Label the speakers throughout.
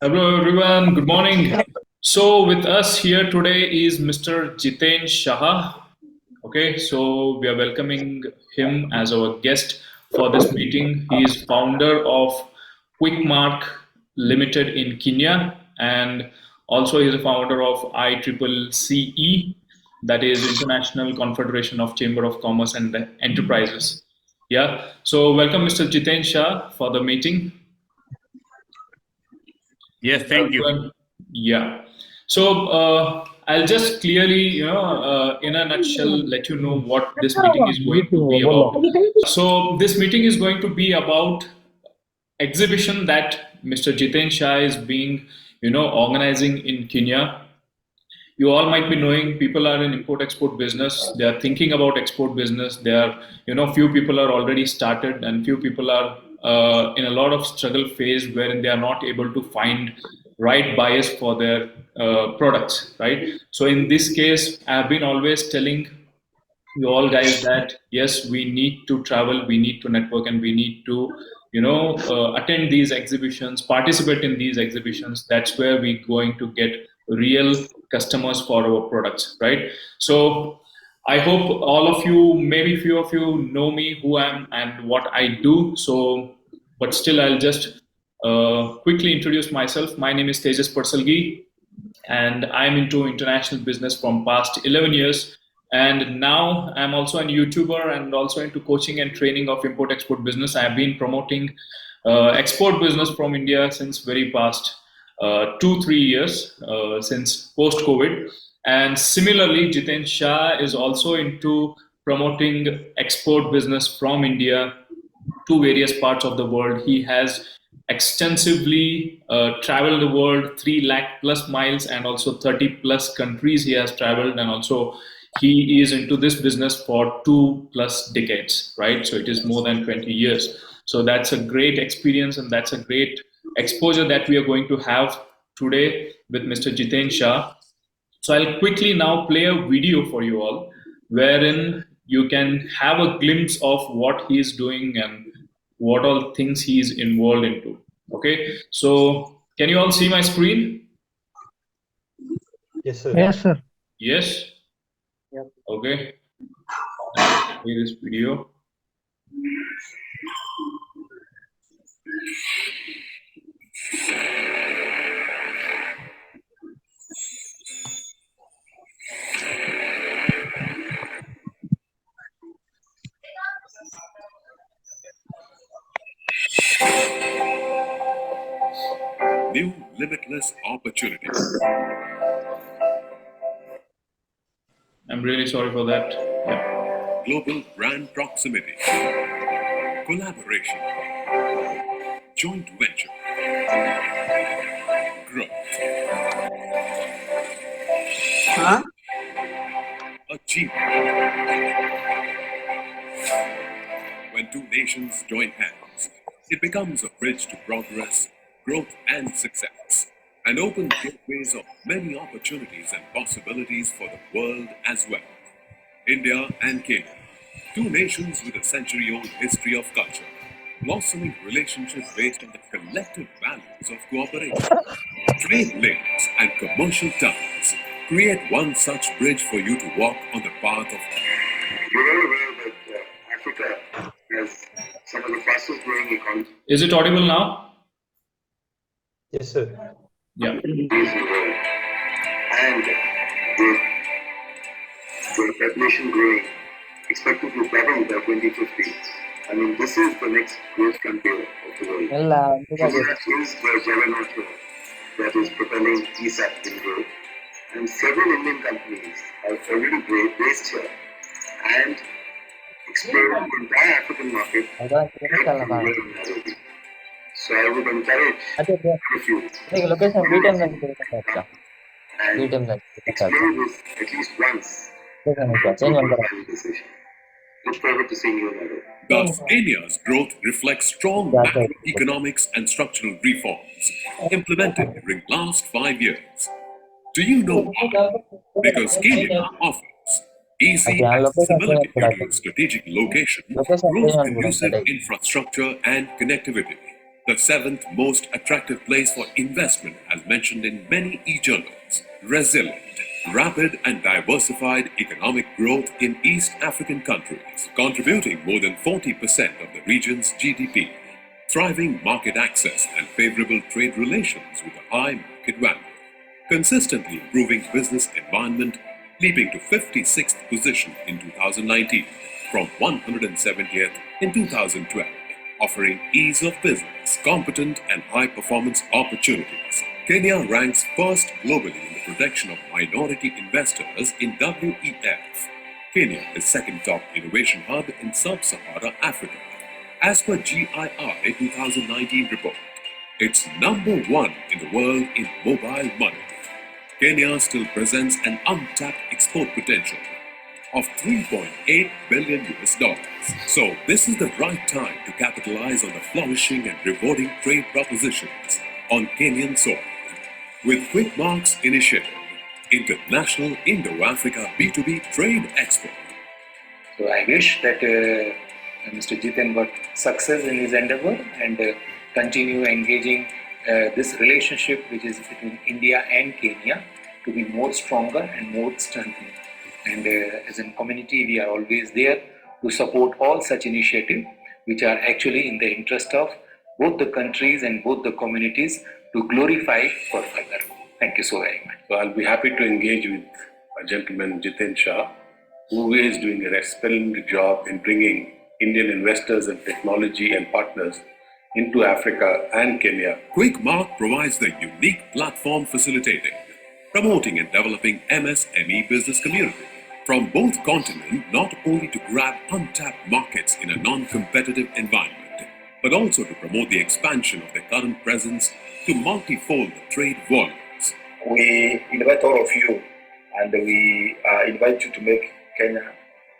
Speaker 1: Hello everyone, good morning. So with us here today is Mr. Jiten Shah. Okay, so we are welcoming him as our guest for this meeting. He is founder of Quickmark Limited in Kenya, and also he is a founder of ICCE, that is International Confederation of Chamber of Commerce and Enterprises. Yeah, so welcome Mr. Jiten Shah for the meeting.
Speaker 2: Yes, thank you.
Speaker 1: Yeah. So I'll just clearly, in a nutshell, let you know what this meeting is going to be about. So this meeting is going to be about exhibition that Mr. Jiten Shah is being, organizing in Kenya. You all might be knowing people are in import export business. They are thinking about export business. They are, few people are already started, and few people are in a lot of struggle phase wherein they are not able to find right buyers for their products, right? So in this case, I have been always telling you all guys that yes, we need to travel, we need to network, and we need to attend these exhibitions, participate in these exhibitions. That's where we're going to get real customers for our products, right? So I hope all of you, maybe few of you, know me, who I am and what I do. So but still I'll just quickly introduce myself. My name is Tejas Parsalgi, and I'm into international business from past 11 years. And now I'm also a YouTuber and also into coaching and training of import export business. I have been promoting export business from India since very past 2 3 years, since post COVID. And similarly, Jiten Shah is also into promoting export business from India to various parts of the world. He has extensively traveled the world, 3 lakh plus miles, and also 30 plus countries he has traveled. And also, he is into this business for 2 plus decades, right? So it is more than 20 years. So that's a great experience, and that's a great exposure that we are going to have today with Mr. Jiten Shah. So I'll quickly now play a video for you all, wherein you can have a glimpse of what he's doing and what all things he's involved into. Okay, so can you all see my screen?
Speaker 3: Yes, sir.
Speaker 4: Yes, sir.
Speaker 1: Yes.
Speaker 3: Yep.
Speaker 1: Okay. Play this video.
Speaker 5: New limitless opportunities.
Speaker 1: I'm really sorry for that. Yeah.
Speaker 5: Global brand proximity. Collaboration. Joint venture. Growth. Achievement. When two nations join hands, it becomes a bridge to progress, growth, and success, and opens gateways of many opportunities and possibilities for the world as well. India and Kenya, two nations with a century-old history of culture, blossoming relationship based on the collective values of cooperation. Trade lanes and commercial ties create one such bridge for you to walk on the path of.
Speaker 6: You're well aware that Africa has some of the fastest growing economies
Speaker 1: Is it audible now?
Speaker 3: Yes, sir.
Speaker 1: Yeah.
Speaker 6: in the world, and with the population growing, expected to double by 2050. I mean, this is the next growth frontier of the world. Gujarat is the juggernaut that is propelling ESAP in growth. And several Indian companies are already based here and exploring the entire African market. So I would encourage if you and explore this at least once. Decision. Look forward to seeing you in Nairobi.
Speaker 5: Thus, Kenya's growth reflects strong macroeconomics and structural reforms implemented during last 5 years. Do you know why? Because Kenya offers easy accessibility due to its strategic location, growth conducive infrastructure and connectivity, The seventh most attractive place for investment, as mentioned in many e-journals. Resilient, rapid and diversified economic growth in East African countries, contributing more than 40% of the region's GDP. Thriving market access and favorable trade relations with a high market value. Consistently improving business environment, leaping to 56th position in 2019 from 170th in 2012, offering ease of business, competent and high-performance opportunities. Kenya ranks first globally in the protection of minority investors in WEF. Kenya is second top innovation hub in Sub-Saharan Africa. As per GII 2019 report, it's number one in the world in mobile money. Kenya still presents an untapped export potential of $3.8 billion US. So this is the right time to capitalize on the flourishing and rewarding trade propositions on Kenyan soil. With Quickmark's initiative, International Indo-Africa B2B Trade Expo.
Speaker 3: So I wish that Mr. Jiten got success in his endeavor and continue engaging this relationship which is between India and Kenya to be more stronger and more strengthened. And as a community, we are always there to support all such initiatives which are actually in the interest of both the countries and both the communities to glorify for further. Thank you so very much.
Speaker 2: So I'll be happy to engage with a gentleman, Jiten Shah, who is doing a splendid job in bringing Indian investors and technology and partners into Africa and Kenya.
Speaker 5: Quickmark provides the unique platform facilitating, promoting and developing MSME business community from both continents, not only to grab untapped markets in a non-competitive environment, but also to promote the expansion of their current presence to multifold the trade volumes.
Speaker 4: We invite all of you and we invite you to make Kenya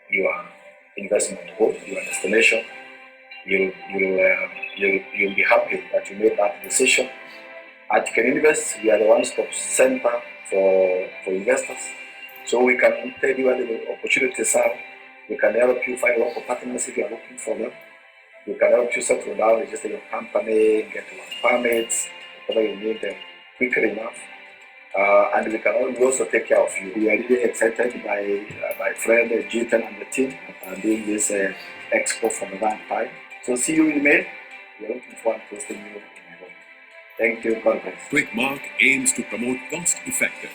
Speaker 4: your investment home, your destination. You'll be happy that you made that decision. At Keninvest, we are the one-stop center for investors. So we can tell you where the opportunities are. We can help you find local partners if you are looking for them. We can help you settle down, register your company, get your permits, whatever you need them quickly enough. And we can also take care of you. We are really excited by my friend Jiten and the team doing this expo for the last time. So see you in May. We are looking forward to hosting you in Nairobi. Thank you. God bless.
Speaker 5: Quickmark aims to promote cost-effective,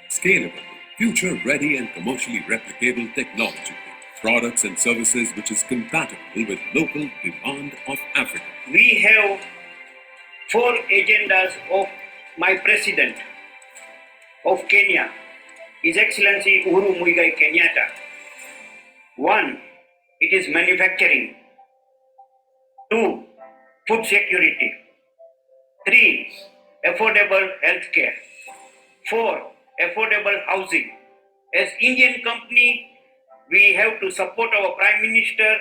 Speaker 5: scalable, future-ready and commercially replicable technology, products and services which is compatible with local demand of Africa.
Speaker 7: We have 4 agendas of my president of Kenya, His Excellency Uhuru Muigai Kenyatta. 1, it is manufacturing. 2, food security. 3, affordable healthcare. 4, affordable housing. As Indian company, we have to support our Prime Minister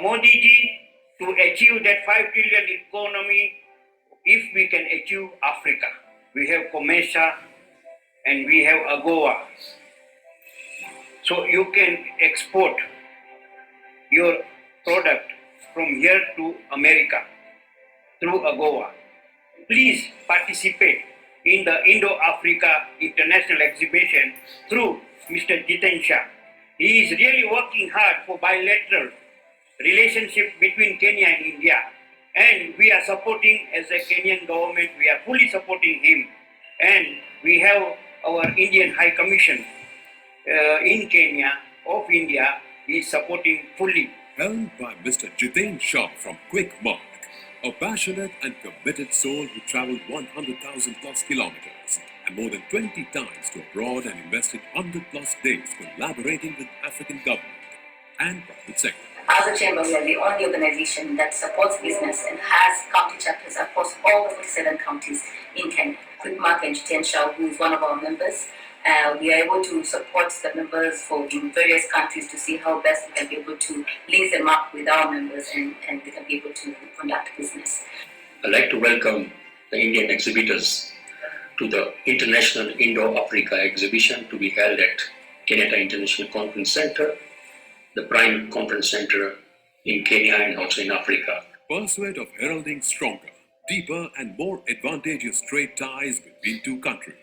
Speaker 7: Modi ji to achieve that 5 trillion economy if we can achieve Africa. We have COMESA and we have AGOA. So you can export your product from here to America through AGOA. Please participate in the Indo-Africa International Exhibition through Mr. Jiten Shah. He is really working hard for bilateral relationship between Kenya and India. And we are supporting, as a Kenyan government, we are fully supporting him. And we have our Indian High Commission in Kenya, of India, is supporting fully.
Speaker 5: Held by Mr. Jiten Shah from Quickmark, a passionate and committed soul who traveled 100,000 plus kilometers and more than 20 times to abroad and invested 100 plus days collaborating with African government and private sector.
Speaker 8: As a chamber, we are the only organization that supports business and has county chapters across all the 47 counties in Kenya. Quickmark and Jiten Shah, who is one of our members, we are able to support the members in various countries to see how best we can be able to link them up with our members and we can be able to conduct business.
Speaker 9: I'd like to welcome the Indian exhibitors to the International Indo-Africa exhibition to be held at Kenyatta International Conference Center, the prime conference center in Kenya and also in Africa.
Speaker 5: pursuit of heralding stronger, deeper, and more advantageous trade ties between two countries.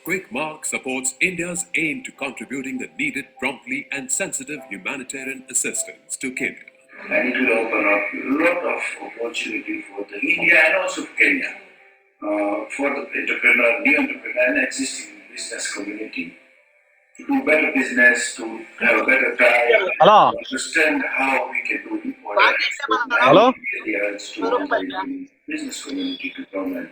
Speaker 5: Quick Mark supports India's aim to contributing the needed promptly and sensitive humanitarian assistance to Kenya.
Speaker 2: And it will open up a lot of opportunity for the India and also Kenya, for the entrepreneur, new entrepreneur and existing business community to do better business, to have a better time,
Speaker 10: Hello.
Speaker 2: to understand how we can do import and export.
Speaker 10: Hello?
Speaker 2: Areas to the business community to come and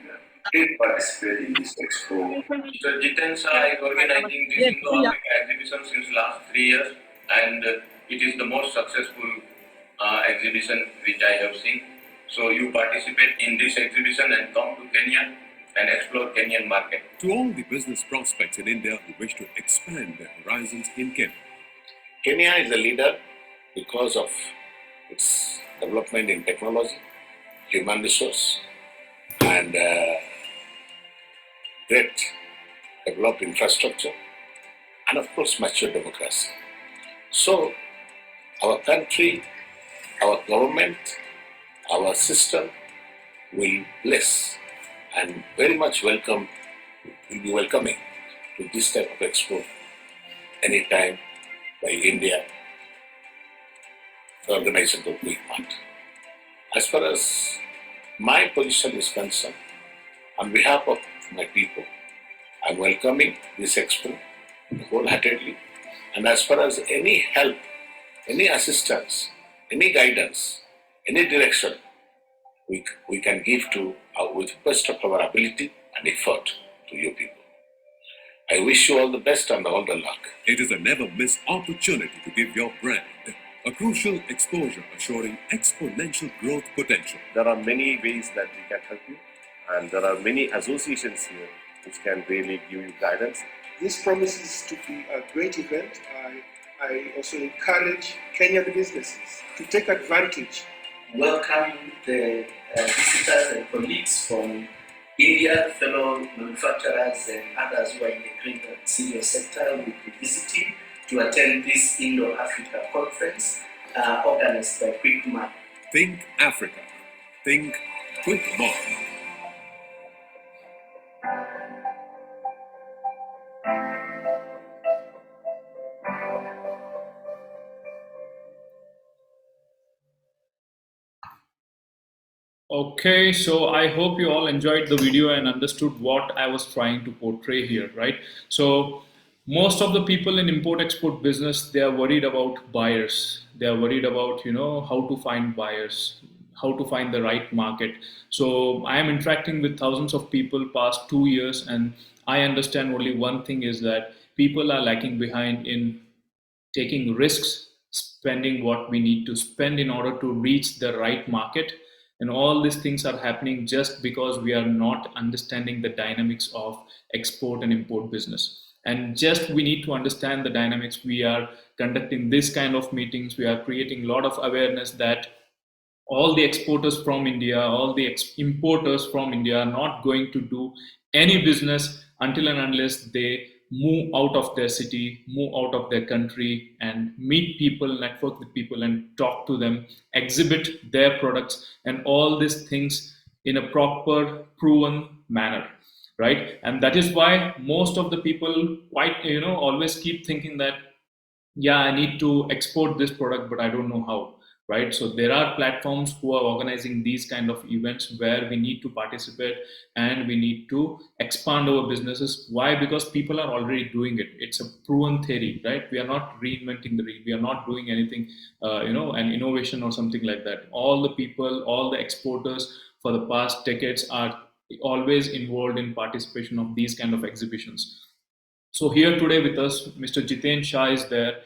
Speaker 2: participate in this expo.
Speaker 9: So Jiten Shah is organizing this Indo-Africa exhibition since last 3 years, and it is the most successful exhibition which I have seen. So you participate in this exhibition and come to Kenya and explore Kenyan market.
Speaker 5: To all the business prospects in India who wish to expand their horizons in Kenya,
Speaker 2: Kenya is a leader because of its development in technology, human resource, and great developed infrastructure, and of course mature democracy. So our country, our government, our system will bless and very much will be welcoming to this type of expo anytime by India, the organization of Quick Mart. As far as my position is concerned, on behalf of my people, I'm welcoming this expo wholeheartedly. And as far as any help, any assistance, any guidance, any direction we can give to with the best of our ability and effort to you people. I wish you all the best and all the luck.
Speaker 5: it is a never miss opportunity to give your brand a crucial exposure assuring exponential growth potential.
Speaker 11: There are many ways that we can help you, and there are many associations here which can really give you guidance.
Speaker 12: This promises to be a great event. I also encourage Kenyan businesses to take advantage.
Speaker 13: Welcome the visitors and colleagues from India, fellow manufacturers and others who are in the green and senior sector will be visiting to attend this Indo-Africa conference organized by Quick Mark.
Speaker 5: Think Africa. Think Quick Mark.
Speaker 1: Okay, so I hope you all enjoyed the video and understood what I was trying to portray here, right? So most of the people in import-export business, they are worried about buyers. They are worried about, how to find buyers, how to find the right market. So I am interacting with thousands of people past 2 years, and I understand only one thing is that people are lacking behind in taking risks, spending what we need to spend in order to reach the right market. And all these things are happening just because we are not understanding the dynamics of export and import business. And just we need to understand the dynamics. We are conducting this kind of meetings. We are creating a lot of awareness that all the exporters from India, all the importers from India are not going to do any business until and unless they move out of their city, move out of their country, and meet people, network with people, and talk to them, exhibit their products, and all these things in a proper, proven manner, right? And that is why most of the people always keep thinking that, yeah, I need to export this product, but I don't know how. Right, so there are platforms who are organizing these kind of events where we need to participate and we need to expand our businesses. Why? Because people are already doing it. It's a proven theory, right? We are not reinventing the wheel. We are not doing anything, an innovation or something like that. All the people, all the exporters for the past decades are always involved in participation of these kind of exhibitions. So here today with us, Mr. Jiten Shah is there,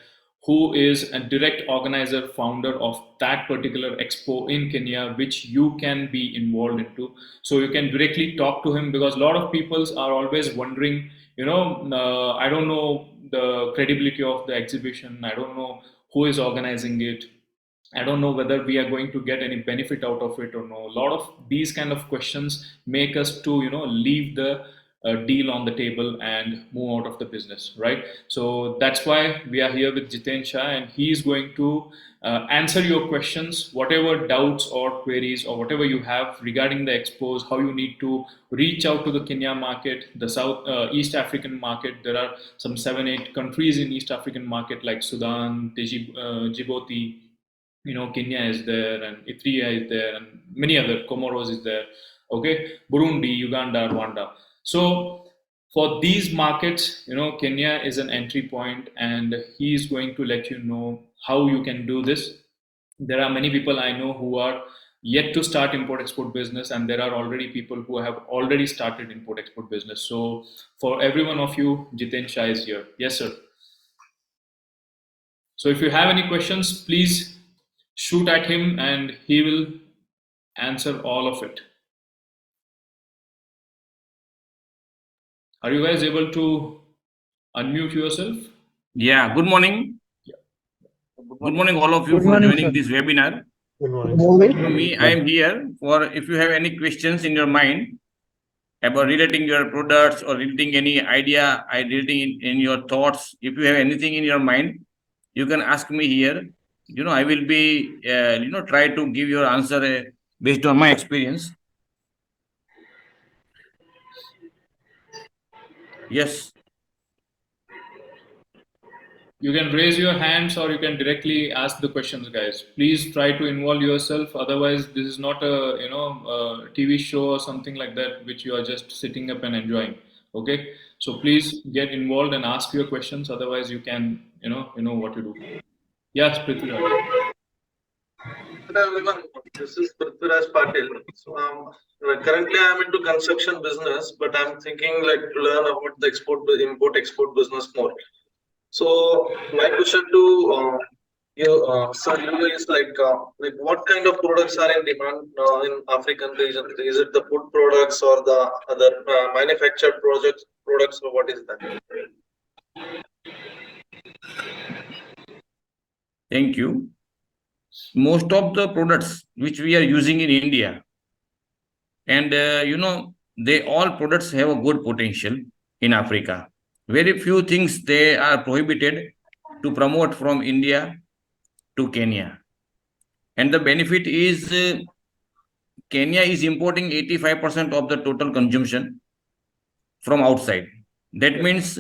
Speaker 1: who is a direct organizer, founder of that particular expo in Kenya, which you can be involved into. So you can directly talk to him, because a lot of people are always wondering, I don't know the credibility of the exhibition. I don't know who is organizing it. I don't know whether we are going to get any benefit out of it or no. A lot of these kind of questions make us to, leave the deal on the table and move out of the business, right? So that's why we are here with Jiten Shah, and he is going to answer your questions, whatever doubts or queries or whatever you have regarding the expos, how you need to reach out to the Kenya market, the East African market. There are some 7-8 countries in East African market like Sudan, Djibouti, Kenya is there, and Ethiopia is there, and many other, Comoros is there, okay, Burundi, Uganda, Rwanda. So for these markets, Kenya is an entry point, and he is going to let you know how you can do this. There are many people I know who are yet to start import-export business, and there are already people who have already started import-export business. So for every one of you, Jiten Shah is here. Yes, sir. So if you have any questions, please shoot at him and he will answer all of it. Are you guys able to unmute yourself?
Speaker 10: Yeah, good morning. Good morning, all of you, for joining this webinar.
Speaker 14: Good morning.
Speaker 10: I am here for if you have any questions in your mind about relating your products or relating any idea, relating in your thoughts. If you have anything in your mind, you can ask me here. I will be, try to give your answer based on my experience. Yes.
Speaker 1: You can raise your hands or you can directly ask the questions, guys. Please try to involve yourself. Otherwise, this is not a a TV show or something like that, which you are just sitting up and enjoying. Okay, so please get involved and ask your questions. Otherwise, you can you know what to do. Yes, Prithviraj.
Speaker 14: Hello everyone, this is Prithviraj Patil. So currently I am into construction business, but I'm thinking to learn about the import-export business more. So my question to you, sir, is what kind of products are in demand in African region? Is it the food products or the other manufactured products, or what is that?
Speaker 10: Thank you. Most of the products which we are using in India, and they all products have a good potential in Africa. Very few things they are prohibited to promote from India to Kenya. And the benefit is Kenya is importing 85% of the total consumption from outside. That means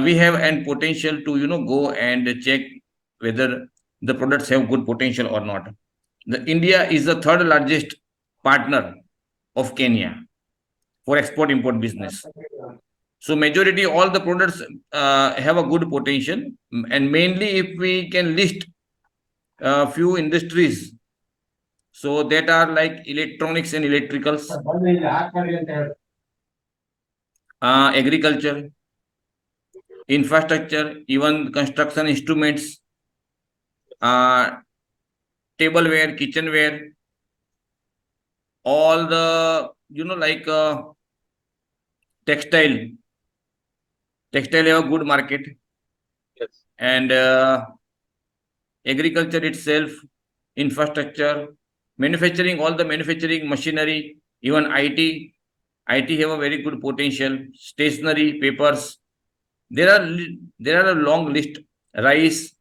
Speaker 10: we have an potential to go and check whether the products have good potential or not. India is the third largest partner of Kenya for export-import business. So majority all the products have a good potential, and mainly if we can list a few industries, so that are like electronics and electricals, agriculture, infrastructure, even construction instruments, tableware, kitchenware, all the textile have a good market.
Speaker 14: Yes.
Speaker 10: And agriculture itself, infrastructure, manufacturing, all the manufacturing machinery, even IT have a very good potential. Stationery, papers, there are a long list. Rice,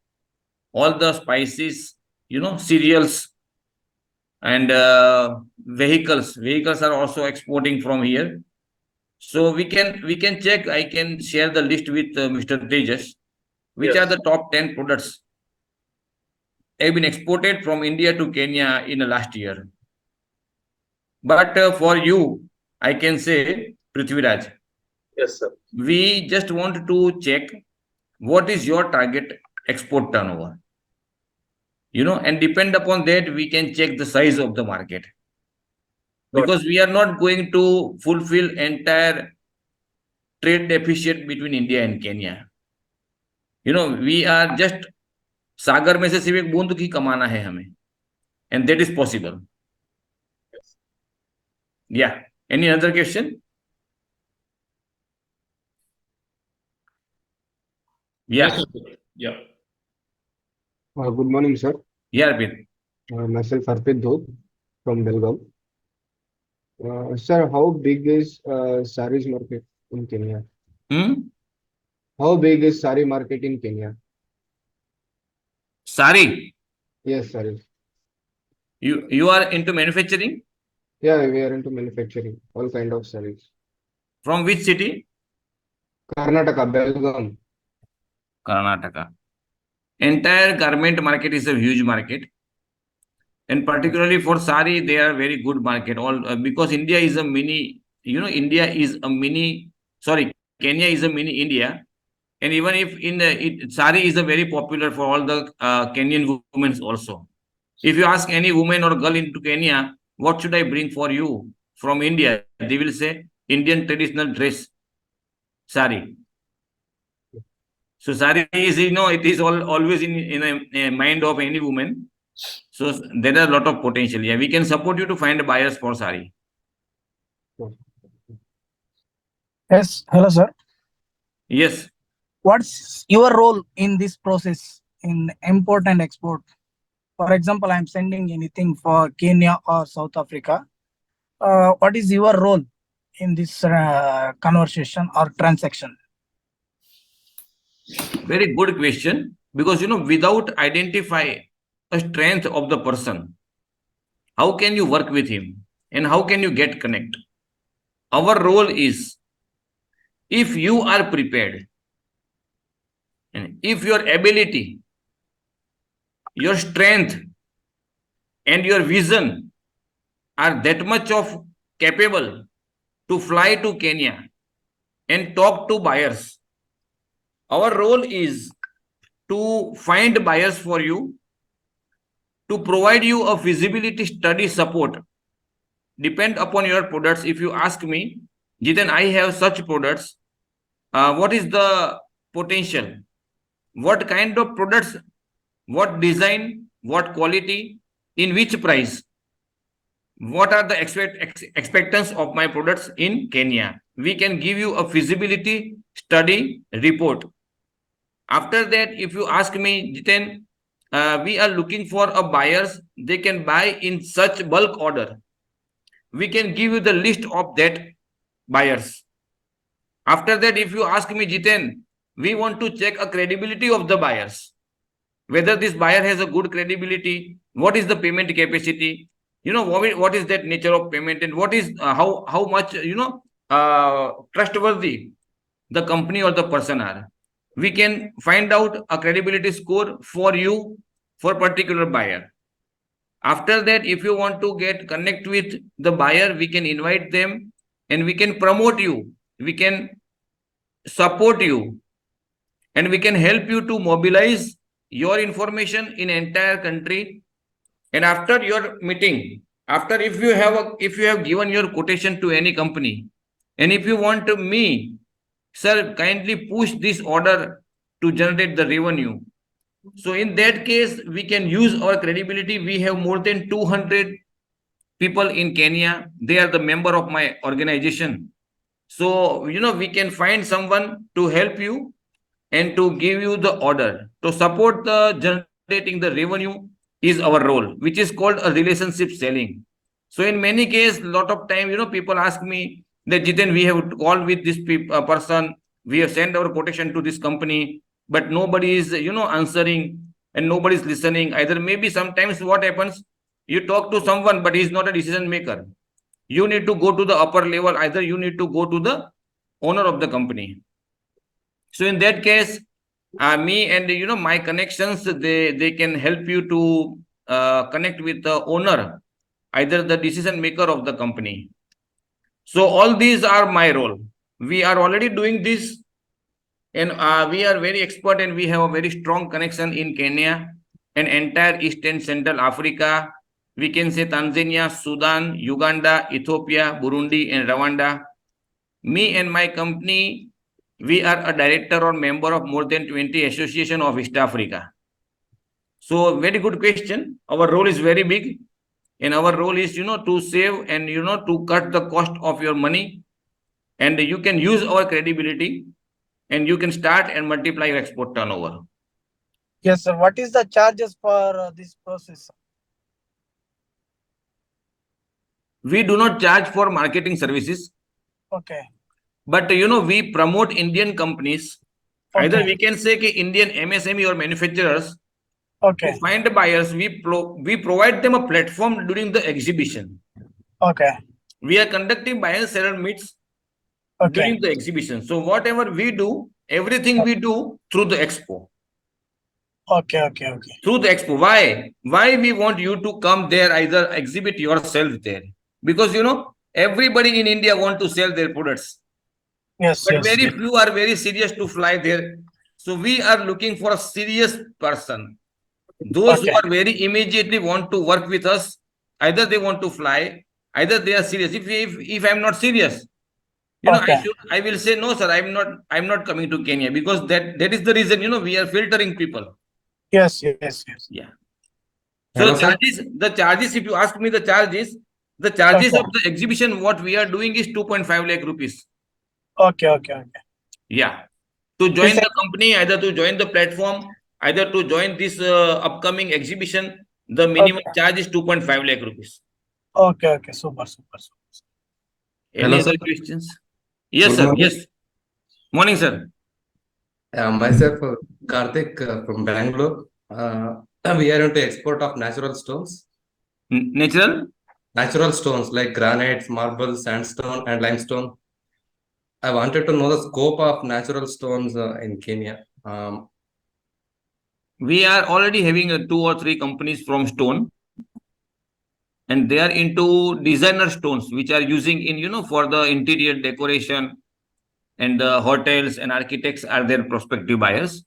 Speaker 10: all the spices, cereals, and vehicles are also exporting from here. So we can check. I can share the list with Mr. Tejas, which are the top 10 products have been exported from India to Kenya in the last year. But for you, I can say, Prithviraj.
Speaker 14: Yes, sir.
Speaker 10: We just want to check what is your target export turnover. And depend upon that, we can check the size of the market. Because we are not going to fulfill entire trade deficit between India and Kenya. We are just सागर में से सिर्फ एक बूंद की कमाना है हमें, and that is possible. Yeah. Any other question? Yeah.
Speaker 1: Yeah.
Speaker 15: Good morning, sir.
Speaker 10: Yeah, Arpit.
Speaker 15: Myself, Arpit Dhod from Belgaum. Sir, how big is sarees market in Kenya?
Speaker 10: Hmm?
Speaker 15: How big is sari market in Kenya?
Speaker 10: Sari,
Speaker 15: Yes, sari.
Speaker 10: you are into manufacturing?
Speaker 15: Yeah, we are into manufacturing, all kind of saris.
Speaker 10: From which city?
Speaker 15: Karnataka, Belgaum.
Speaker 10: Karnataka. Entire garment market is a huge market, and particularly for sari, they are very good market. All because India is a mini, India is a mini. Sorry, Kenya is a mini India, and even if sari is a very popular for all the Kenyan women also. If you ask any woman or girl into Kenya, what should I bring for you from India? They will say Indian traditional dress, sari. So sari is, it is always in a mind of any woman. So there are a lot of potential. Yeah, we can support you to find buyers for sari.
Speaker 16: Yes, hello sir.
Speaker 10: Yes.
Speaker 16: What's your role in this process in import and export? For example, I'm sending anything for Kenya or South Africa. What is your role in this conversation or transaction?
Speaker 10: Very good question. Because, without identify a strength of the person, how can you work with him and how can you get connect? Our role is, if you are prepared and if your ability, your strength and your vision are that much of capable to fly to Kenya and talk to buyers, our role is to find buyers for you, to provide you a feasibility study support. Depend upon your products. If you ask me, Jiten, I have such products. What is the potential? What kind of products? What design? What quality? In which price? What are the expectations of my products in Kenya? We can give you a feasibility study report. After that, if you ask me, Jiten, we are looking for a buyers, they can buy in such bulk order. We can give you the list of that buyers. After that, if you ask me, Jiten, we want to check a credibility of the buyers. Whether this buyer has a good credibility, what is the payment capacity, what is that nature of payment, and what is how much trustworthy the company or the person are. We can find out a credibility score for you for particular buyer. After that, if you want to connect with the buyer, we can invite them and we can promote you, we can support you, and we can help you to mobilize your information in entire country. And after your meeting, after if you have given your quotation to any company, and if you want me, sir, kindly push this order to generate the revenue. So in that case, we can use our credibility. We have more than 200 people in Kenya. They are the member of my organization. So, we can find someone to help you and to give you the order. To support the generating the revenue is our role, which is called a relationship selling. So in many cases, a lot of time, people ask me that, Jiten, we have called with this person, we have sent our quotation to this company, but nobody is, answering and nobody is listening. Either maybe sometimes what happens, you talk to someone, but he's not a decision maker. You need to go to the upper level. Either you need to go to the owner of the company. So in that case, me and my connections, they can help you to connect with the owner, either the decision maker of the company. So all these are my role. We are already doing this, and we are very expert, and we have a very strong connection in Kenya and entire East and Central Africa. We can say Tanzania, Sudan, Uganda, Ethiopia, Burundi, and Rwanda. Me and my company, we are a director or member of more than 20 association of East Africa. So very good question. Our role is very big, and our role is, to save and, to cut the cost of your money, and you can use our credibility and you can start and multiply your export turnover.
Speaker 16: Yes, sir. What is the charges for this process?
Speaker 10: We do not charge for marketing services.
Speaker 16: Okay.
Speaker 10: but we promote Indian companies. Either
Speaker 16: Okay.
Speaker 10: we can say Indian MSME or manufacturers.
Speaker 16: Okay.
Speaker 10: To find the buyers, we provide them a platform during the exhibition.
Speaker 16: Okay.
Speaker 10: We are conducting buyer and seller meets during the exhibition. So whatever we do, everything we do through the expo.
Speaker 16: Okay.
Speaker 10: Through the expo. Why? Why we want you to come there, either exhibit yourself there? Because everybody in India want to sell their products.
Speaker 16: Yes.
Speaker 10: But very few are very serious to fly there. So we are looking for a serious person. Those who are very immediately want to work with us, either they want to fly, either they are serious. If I'm not serious, I will say no, sir. I'm not coming to Kenya, because that is the reason. We are filtering people.
Speaker 16: Yes.
Speaker 10: Yeah. So the charges. If you ask me, the charges of the exhibition, what we are doing is 2.5 lakh rupees.
Speaker 16: Okay.
Speaker 10: Yeah. To join the company, either to join the platform, either to join this upcoming exhibition, the minimum charge is 2.5 lakh rupees.
Speaker 16: Okay. Super.
Speaker 10: Any other questions? Yes, sir. Yes. Morning, sir.
Speaker 17: Myself, Karthik from Bangalore. We are into export of natural stones.
Speaker 10: Natural
Speaker 17: stones like granites, marble, sandstone, and limestone. I wanted to know the scope of natural stones in Kenya.
Speaker 10: We are already having 2 or 3 companies from stone, and they are into designer stones, which are using in for the interior decoration, and the hotels and architects are their prospective buyers.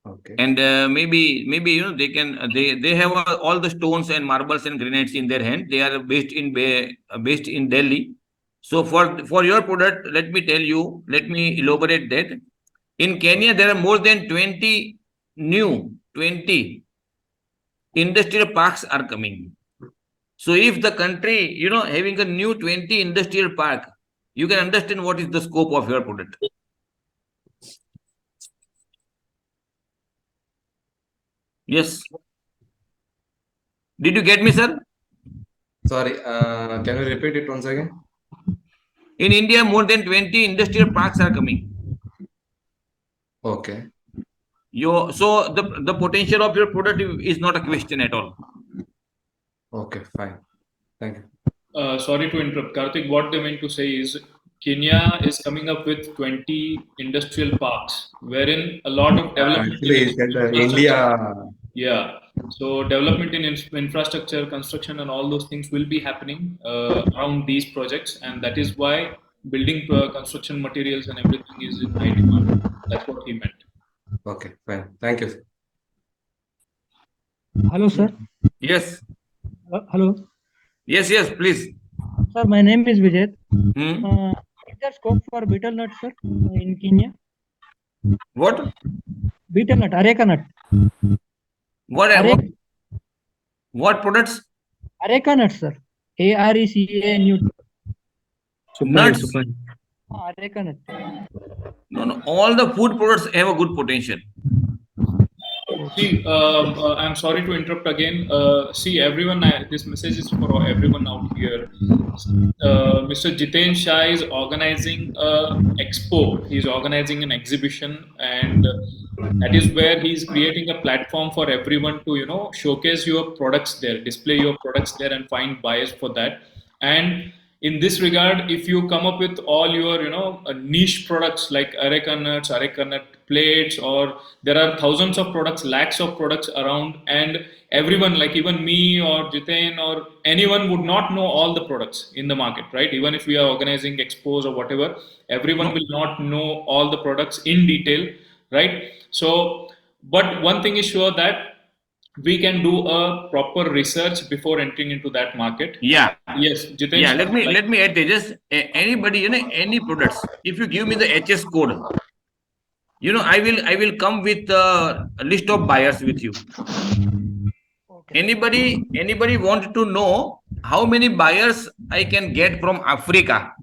Speaker 17: Okay.
Speaker 10: And maybe they have all the stones and marbles and granites in their hand. They are based in Delhi. So for your product, let me elaborate that. In Kenya, there are more than 20 industrial parks are coming. So if the country, having a new 20 industrial park, you can understand what is the scope of your product. Yes. Did you get me, sir?
Speaker 17: Sorry, can you repeat it once again?
Speaker 10: In India, more than 20 industrial parks are coming.
Speaker 17: Okay.
Speaker 10: So the potential of your product is not a question at all.
Speaker 17: Okay, fine. Thank you.
Speaker 1: Sorry to interrupt, Karthik. What they meant to say is Kenya is coming up with 20 industrial parks, wherein a lot of development.
Speaker 17: Actually, India.
Speaker 1: Yeah. So development in infrastructure, construction, and all those things will be happening around these projects, and that is why building construction materials and everything is in high demand. That's what he meant.
Speaker 17: Okay, fine. Thank you, sir.
Speaker 18: Hello, sir.
Speaker 10: Yes.
Speaker 18: Hello.
Speaker 10: Yes, please.
Speaker 18: Sir, my name is Vijay.
Speaker 10: Is
Speaker 18: there scope for betel nut, sir, in Kenya?
Speaker 10: What?
Speaker 18: Betel nut, areca nut.
Speaker 10: What products?
Speaker 18: Areca nut, sir. ARECA
Speaker 10: Nuts.
Speaker 18: Areca nut.
Speaker 10: No. All the food products have a good potential.
Speaker 1: See, I'm sorry to interrupt again. See, everyone, this message is for everyone out here. Mr. Jiten Shah is organizing an expo. He's organizing an exhibition, and that is where he's creating a platform for everyone to, showcase your products there, display your products there, and find buyers for that. And in this regard, if you come up with all your, niche products like areca nut plates, or there are thousands of products, lakhs of products around, and everyone, like even me or Jiten or anyone, would not know all the products in the market, right? Even if we are organizing expos or whatever, everyone will not know all the products in detail, right? So, but one thing is sure, that we can do a proper research before entering into that market.
Speaker 10: Yeah.
Speaker 1: Yes, Jiten.
Speaker 10: Yeah, let me add just anybody, any products. If you give me the HS code, I will come with a list of buyers with you. Anybody want to know how many buyers I can get from Africa?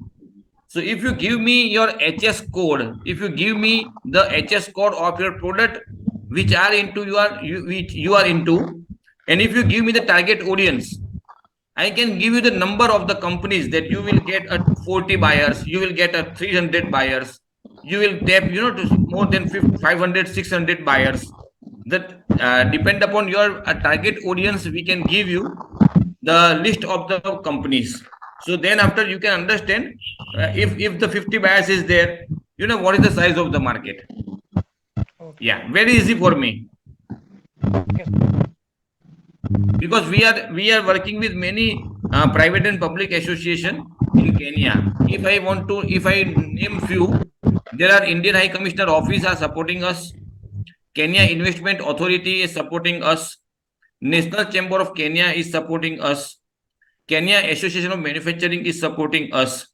Speaker 10: So if you give me your HS code, if you give me the HS code of your product, which you are into, and if you give me the target audience, I can give you the number of the companies that you will get at 40 buyers, you will get at 300 buyers, you will tap, to more than 500, 600 buyers. That depend upon your target audience, we can give you the list of the companies. So then after you can understand if the 50 buyers is there, what is the size of the market. Yeah, very easy for me. Because we are working with many private and public association in Kenya. If I name few, there are Indian High Commissioner Office are supporting us, Kenya Investment Authority is supporting us, National Chamber of Kenya is supporting us, Kenya Association of Manufacturing is supporting us,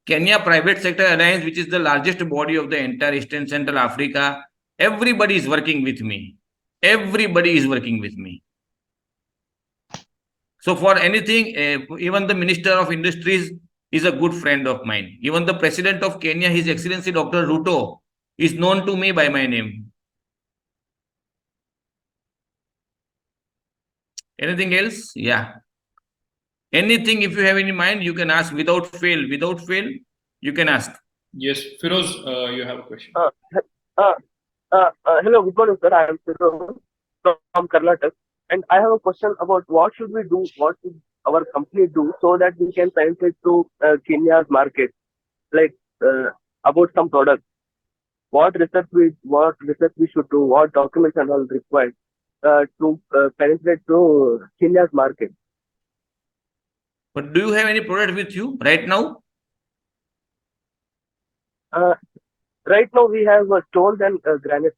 Speaker 10: Kenya Private Sector Alliance, which is the largest body of the entire Eastern Central Africa. Everybody is working with me. Everybody is working with me. So for anything, even the Minister of Industries is a good friend of mine. Even the President of Kenya, His Excellency Dr. Ruto, is known to me by my name. Anything else? Yeah. Anything, if you have any mind, you can ask without fail. Without fail, you can ask.
Speaker 1: Yes, Firoz, you have a question.
Speaker 19: Hello, good morning, sir. I am Firoz from Karnataka, and I have a question about what should we do, what should our company do so that we can penetrate to Kenya's market, like about some products. What research we should do, what documents are all required to penetrate to Kenya's market.
Speaker 10: But do you have any product with you right now?
Speaker 19: Right now we have stones and granite.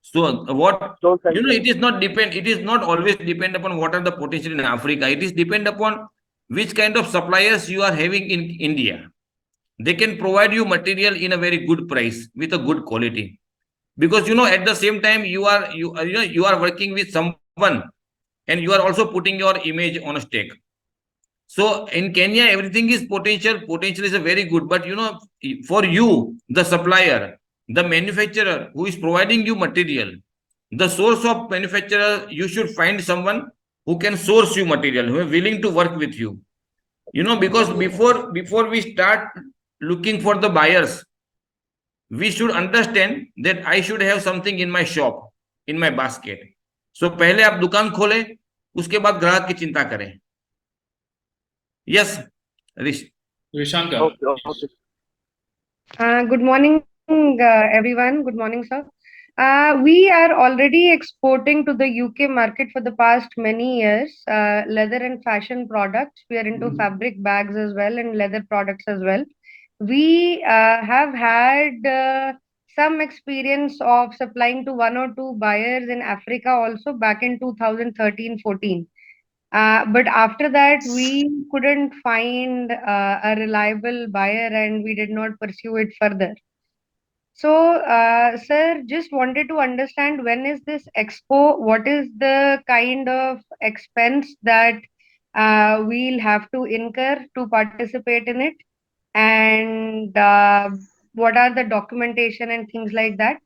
Speaker 10: So what, it is not depend, it is not always depend upon what are the potential in Africa. It is depend upon which kind of suppliers you are having in India. They can provide you material in a very good price with a good quality. Because, at the same time, you are working with someone and you are also putting your image on a stake. So in Kenya, everything is potential. Potential is a very good, but for you, the supplier, the manufacturer who is providing you material, the source of manufacturer, you should find someone who can source you material, who is willing to work with you. Because before we start looking for the buyers, we should understand that I should have something in my shop, in my basket. So पहले आप दुकान खोले, उसके बाद ग्राहक की चिंता करें. Yes,
Speaker 1: Rishanka.
Speaker 19: Okay.
Speaker 20: Good morning, everyone. Good morning, sir. We are already exporting to the UK market for the past many years, leather and fashion products. We are into fabric bags as well and leather products as well. We have had some experience of supplying to 1 or 2 buyers in Africa also back in 2013-14. But after that, we couldn't find a reliable buyer and we did not pursue it further. So, sir, just wanted to understand, when is this expo? What is the kind of expense that we'll have to incur to participate in it? And what are the documentation and things like that,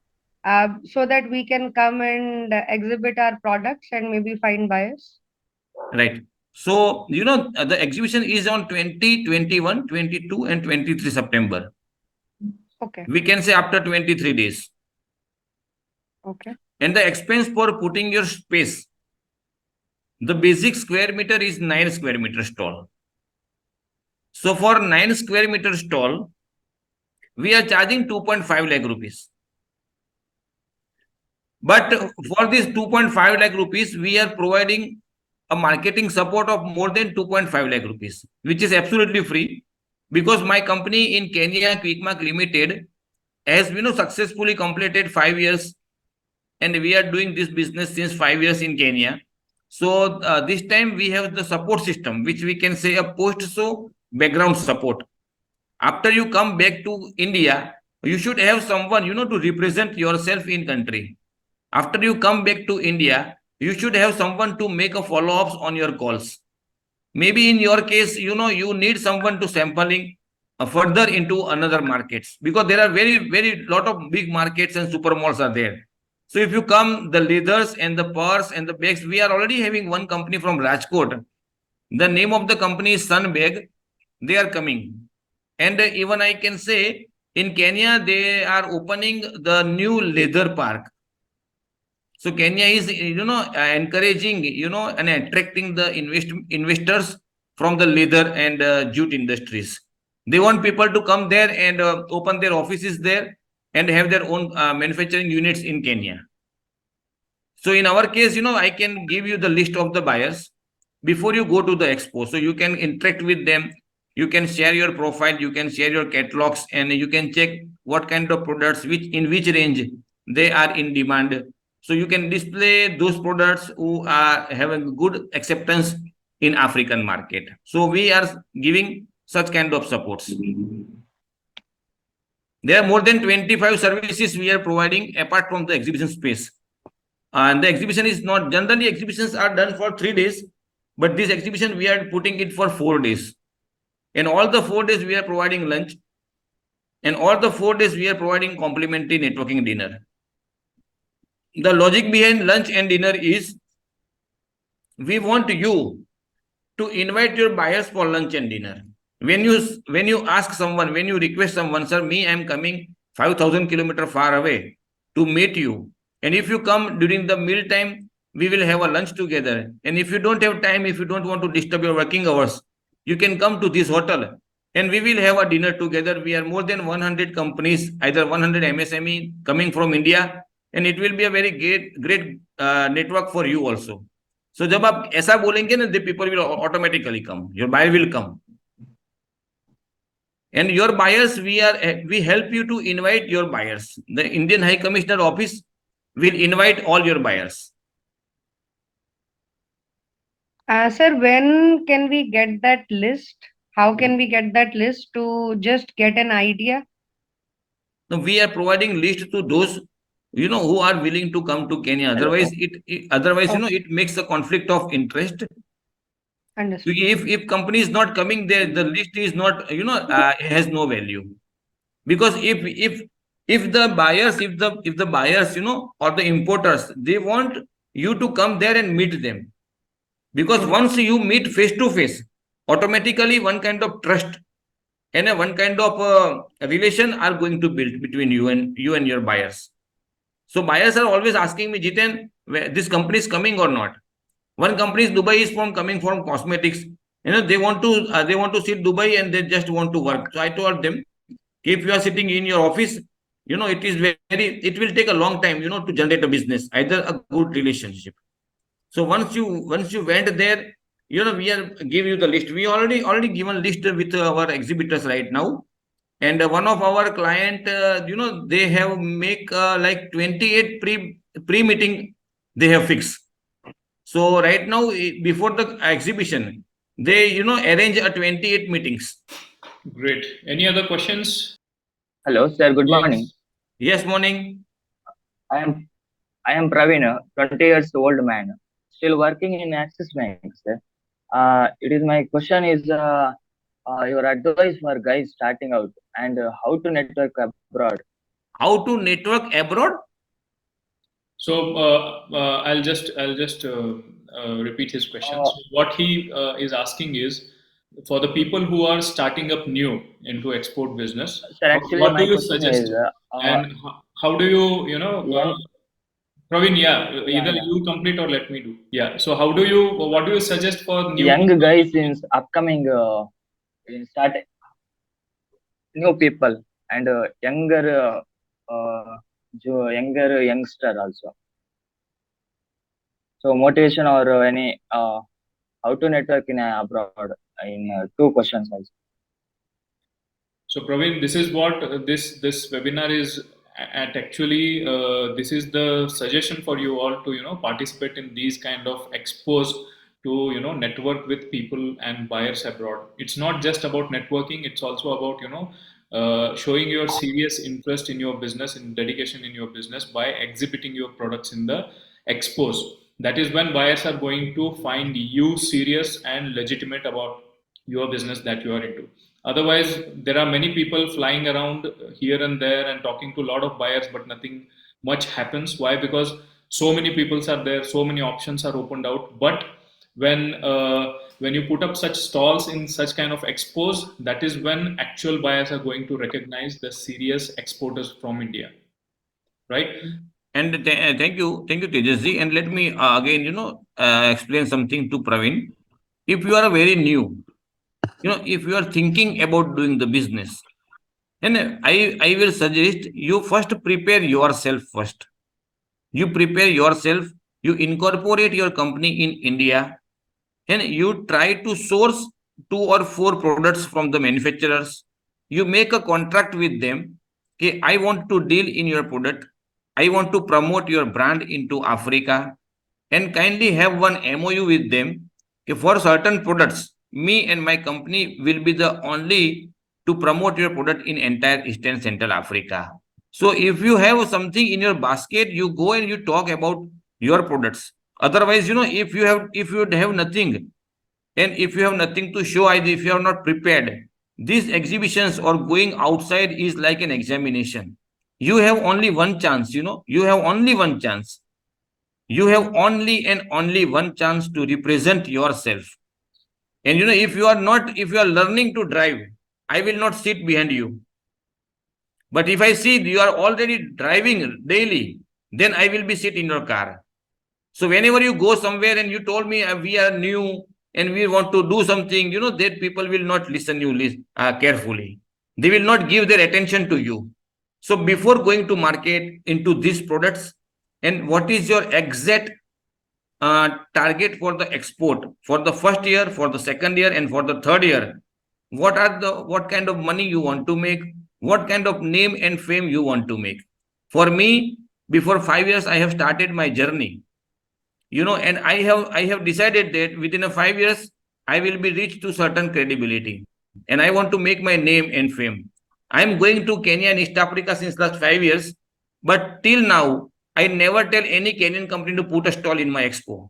Speaker 20: so that we can come and exhibit our products and maybe find buyers?
Speaker 10: Right. So, the exhibition is on 20, 21, 22 and 23 September.
Speaker 20: Okay.
Speaker 10: We can say after 23 days.
Speaker 20: Okay.
Speaker 10: And the expense for putting your space, the basic square meter is 9 square meter stall. So for 9 square meter stall, we are charging 2.5 lakh rupees. But for this 2.5 lakh rupees, we are providing a marketing support of more than 2.5 lakh rupees, which is absolutely free, because my company in Kenya, Quickmark Limited, has successfully completed 5 years, and we are doing this business since 5 years in Kenya. So this time we have the support system, which we can say a post-show background support. After you come back to India, you should have someone, to represent yourself in country. After you come back to India, you should have someone to make a follow-ups on your calls. Maybe in your case, you need someone to sampling further into another markets, because there are very, very lot of big markets and super malls are there. So if you come, the leathers and the purse and the bags, we are already having one company from Rajkot. The name of the company is Sunbag. They are coming. And even I can say in Kenya, they are opening the new leather park. So Kenya is, encouraging, and attracting the investors from the leather and jute industries. They want people to come there and open their offices there and have their own manufacturing units in Kenya. So in our case, I can give you the list of the buyers before you go to the expo. So you can interact with them. You can share your profile. You can share your catalogs, and you can check what kind of products, in which range they are in demand. So you can display those products who are having good acceptance in African market. So we are giving such kind of supports. There are more than 25 services we are providing apart from the exhibition space. And the exhibition is not, generally exhibitions are done for 3 days, but this exhibition we are putting it for 4 days. And all the 4 days we are providing lunch. And all the 4 days we are providing complimentary networking dinner. The logic behind lunch and dinner is we want you to invite your buyers for lunch and dinner. When you ask someone, when you request someone, sir, I am coming 5,000 kilometers far away to meet you. And if you come during the meal time, we will have a lunch together. And if you don't have time, if you don't want to disturb your working hours, you can come to this hotel and we will have a dinner together. We are more than 100 companies, either 100 MSME coming from India. And it will be a very great network for you also. So जब आप ऐसा बोलेंगे ना, the people will automatically come. Your buyer will come. And your buyers, we help you to invite your buyers. The Indian High Commissioner Office will invite all your buyers.
Speaker 20: Sir, when can we get that list? How can we get that list to just get an idea?
Speaker 10: No, we are providing list to those who are willing to come to Kenya. Otherwise, it makes a conflict of interest.
Speaker 20: Understood.
Speaker 10: If company is not coming there, the list is not, has no value. Because if the buyers, or the importers, they want you to come there and meet them. Because once you meet face to face, automatically one kind of trust and one kind of relation are going to build between you and your buyers. So buyers are always asking me, Jiten, this company is coming or not? One company is Dubai is coming from cosmetics. They want to sit Dubai and they just want to work. So I told them, if you are sitting in your office, it will take a long time, to generate a business, either a good relationship. So once you went there, we are give you the list. We already given list with our exhibitors right now. And one of our client, they have make like 28 pre-meeting they have fixed. So right now, before the exhibition, they, arrange a 28 meetings.
Speaker 1: Great. Any other questions?
Speaker 21: Hello, sir. Good morning.
Speaker 10: Yes, morning.
Speaker 21: I am Praveen, 20 years old man, still working in Axis Bank, sir. My question is your advice for guys starting out and how to network abroad.
Speaker 10: How to network abroad?
Speaker 1: So I'll just repeat his question. So what he is asking is, for the people who are starting up new into export business,
Speaker 21: Sir, actually,
Speaker 1: what
Speaker 21: my
Speaker 1: do you
Speaker 21: question
Speaker 1: suggest?
Speaker 21: is,
Speaker 1: And how do you, Praveen, either
Speaker 21: yeah.
Speaker 1: you complete or let me do. Yeah. So what do you suggest for new
Speaker 21: young guys in upcoming start new people and younger youngster also. So motivation or any how to network in abroad in 2 questions also.
Speaker 1: So Praveen, this is what this webinar is at. Actually, this is the suggestion for you all to participate in these kind of expos to network with people and buyers abroad. It's not just about networking; it's also about showing your serious interest in your business and dedication in your business by exhibiting your products in the expos. That is when buyers are going to find you serious and legitimate about your business that you are into. Otherwise, there are many people flying around here and there and talking to a lot of buyers, but nothing much happens. Why? Because so many people are there, so many options are opened out. But when when you put up such stalls in such kind of expos, that is when actual buyers are going to recognize the serious exporters from India, right?
Speaker 10: And thank you, Tejasji. And let me again, explain something to Praveen. If you are very new, if you are thinking about doing the business, and I will suggest you first prepare yourself first. You prepare yourself, you incorporate your company in India, and you try to source 2 or 4 products from the manufacturers. You make a contract with them. Okay, I want to deal in your product. I want to promote your brand into Africa, and kindly have one MOU with them. Okay, for certain products, me and my company will be the only to promote your product in entire Eastern Central Africa. So if you have something in your basket, you go and you talk about your products. Otherwise, if you have nothing, and if you have nothing to show, either if you are not prepared, these exhibitions or going outside is like an examination. You have only one chance, you have only one chance. You have only and only one chance to represent yourself. And if you are learning to drive, I will not sit behind you. But if I see you are already driving daily, then I will be sitting in your car. So whenever you go somewhere and you told me we are new and we want to do something, that people will not listen you carefully. They will not give their attention to you. So before going to market into these products, and what is your exact target for the export for the first year, for the second year, and for the third year? What kind of money you want to make? What kind of name and fame you want to make? For me, before 5 years, I have started my journey. And I have decided that within 5 years, I will be reached to certain credibility, and I want to make my name and fame. I am going to Kenya and East Africa since last 5 years, but till now, I never tell any Kenyan company to put a stall in my expo.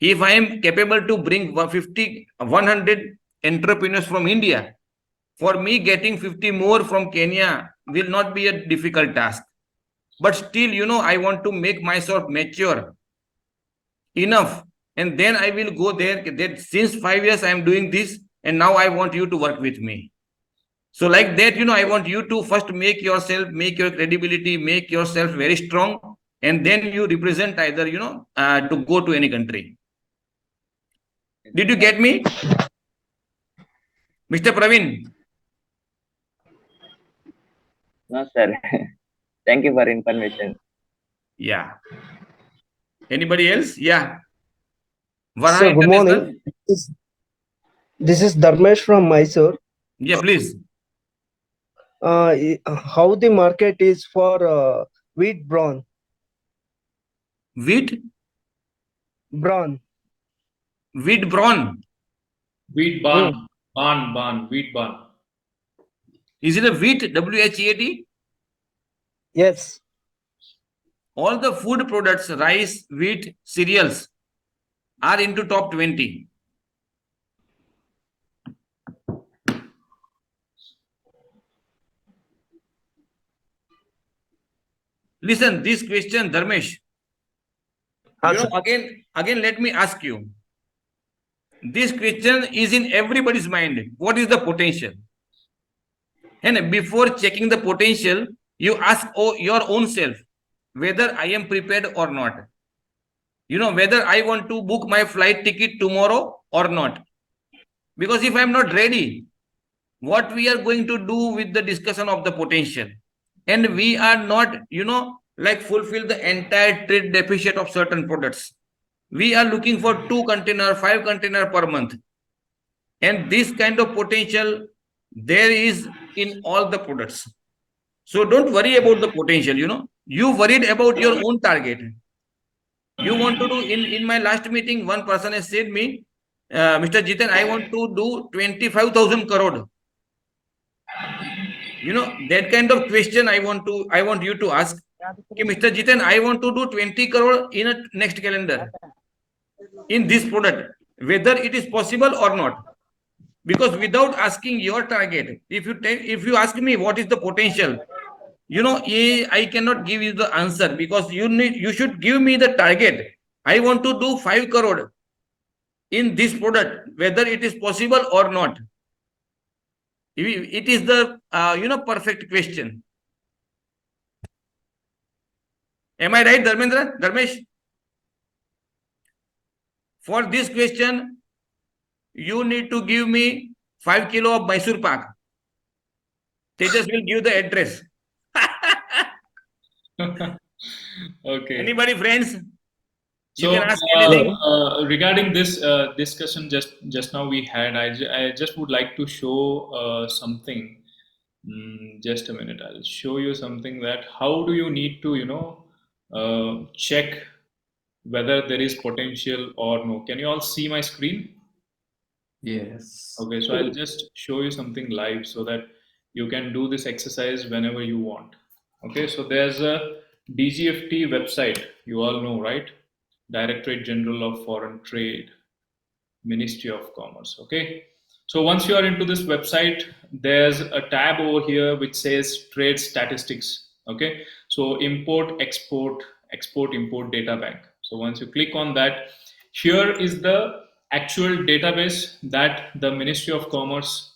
Speaker 10: If I am capable to bring 50, 100 entrepreneurs from India, for me getting 50 more from Kenya will not be a difficult task. But still, I want to make myself mature enough, and then I will go there. That since 5 years I am doing this, and now I want you to work with me. So like that, I want you to first make your credibility, make yourself very strong, and then you represent either, to go to any country. Did you get me? Mr. Praveen?
Speaker 21: No, sir. Thank you for information.
Speaker 10: Yeah. Anybody else? Yeah.
Speaker 6: Sir, good morning. This is Dharmesh from Mysore.
Speaker 10: Yeah, please.
Speaker 6: How the market is for wheat bran?
Speaker 10: Wheat?
Speaker 6: Bran.
Speaker 10: Wheat bran?
Speaker 1: Wheat barn. Barn. Wheat barn.
Speaker 10: Is it a wheat? WHEAT?
Speaker 6: Yes.
Speaker 10: All the food products, rice, wheat, cereals are into top 20. Listen, this question, Dharmesh. Again, let me ask you. This question is in everybody's mind. What is the potential? And before checking the potential, you ask your own self whether I am prepared or not. Whether I want to book my flight ticket tomorrow or not. Because if I am not ready, what we are going to do with the discussion of the potential? And we are not, fulfill the entire trade deficit of certain products. We are looking for 2 container, 5 container per month. And this kind of potential there is in all the products. So don't worry about the potential, You worried about your own target. You want to do, in my last meeting, one person has said me, Mr. Jiten, I want to do 25,000 crore. That kind of question I want you to ask. Okay, Mr. Jiten, I want to do 20 crore in a next calendar in this product, whether it is possible or not. Because without asking your target, if you ask me what is the potential, I cannot give you the answer, because you should give me the target. I want to do 5 crore in this product, whether it is possible or not. It is the perfect question. Am I right, Dharmendra? Dharmesh? For this question, you need to give me 5 kilo of Mysore Pak. Tejas will give the address.
Speaker 1: Okay.
Speaker 10: Anybody, friends? You
Speaker 1: So,
Speaker 10: can ask anything.
Speaker 1: regarding this discussion just now we had, I just would like to show something. Just a minute. I'll show you something that how do you need to check whether there is potential or no. Can you all see my screen?
Speaker 15: Yes.
Speaker 1: Okay, so I'll just show you something live so that you can do this exercise whenever you want. Okay, so there's a DGFT website, you all know, right? Directorate General of Foreign Trade, Ministry of Commerce. Okay, so once you are into this website, there's a tab over here which says trade statistics. Okay, so import, export, import data bank. So once you click on that, here is the actual database that the Ministry of Commerce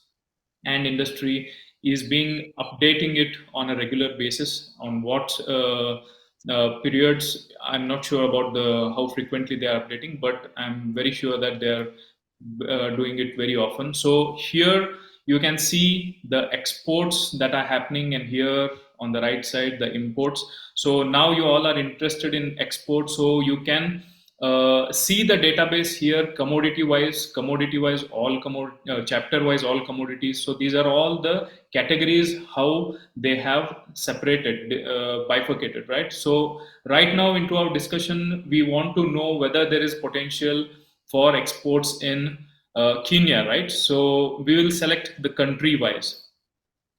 Speaker 1: and Industry is being updating it on a regular basis. On what periods, I'm not sure about how frequently they are updating, but I'm very sure that they are doing it very often. So here you can see the exports that are happening, and here on the right side the imports. So now you all are interested in exports, so you can see the database here, commodity wise, all chapter wise, all commodities. So these are all the categories, how they have separated, bifurcated, right? So right now into our discussion, we want to know whether there is potential for exports in Kenya, right? So we will select the country wise.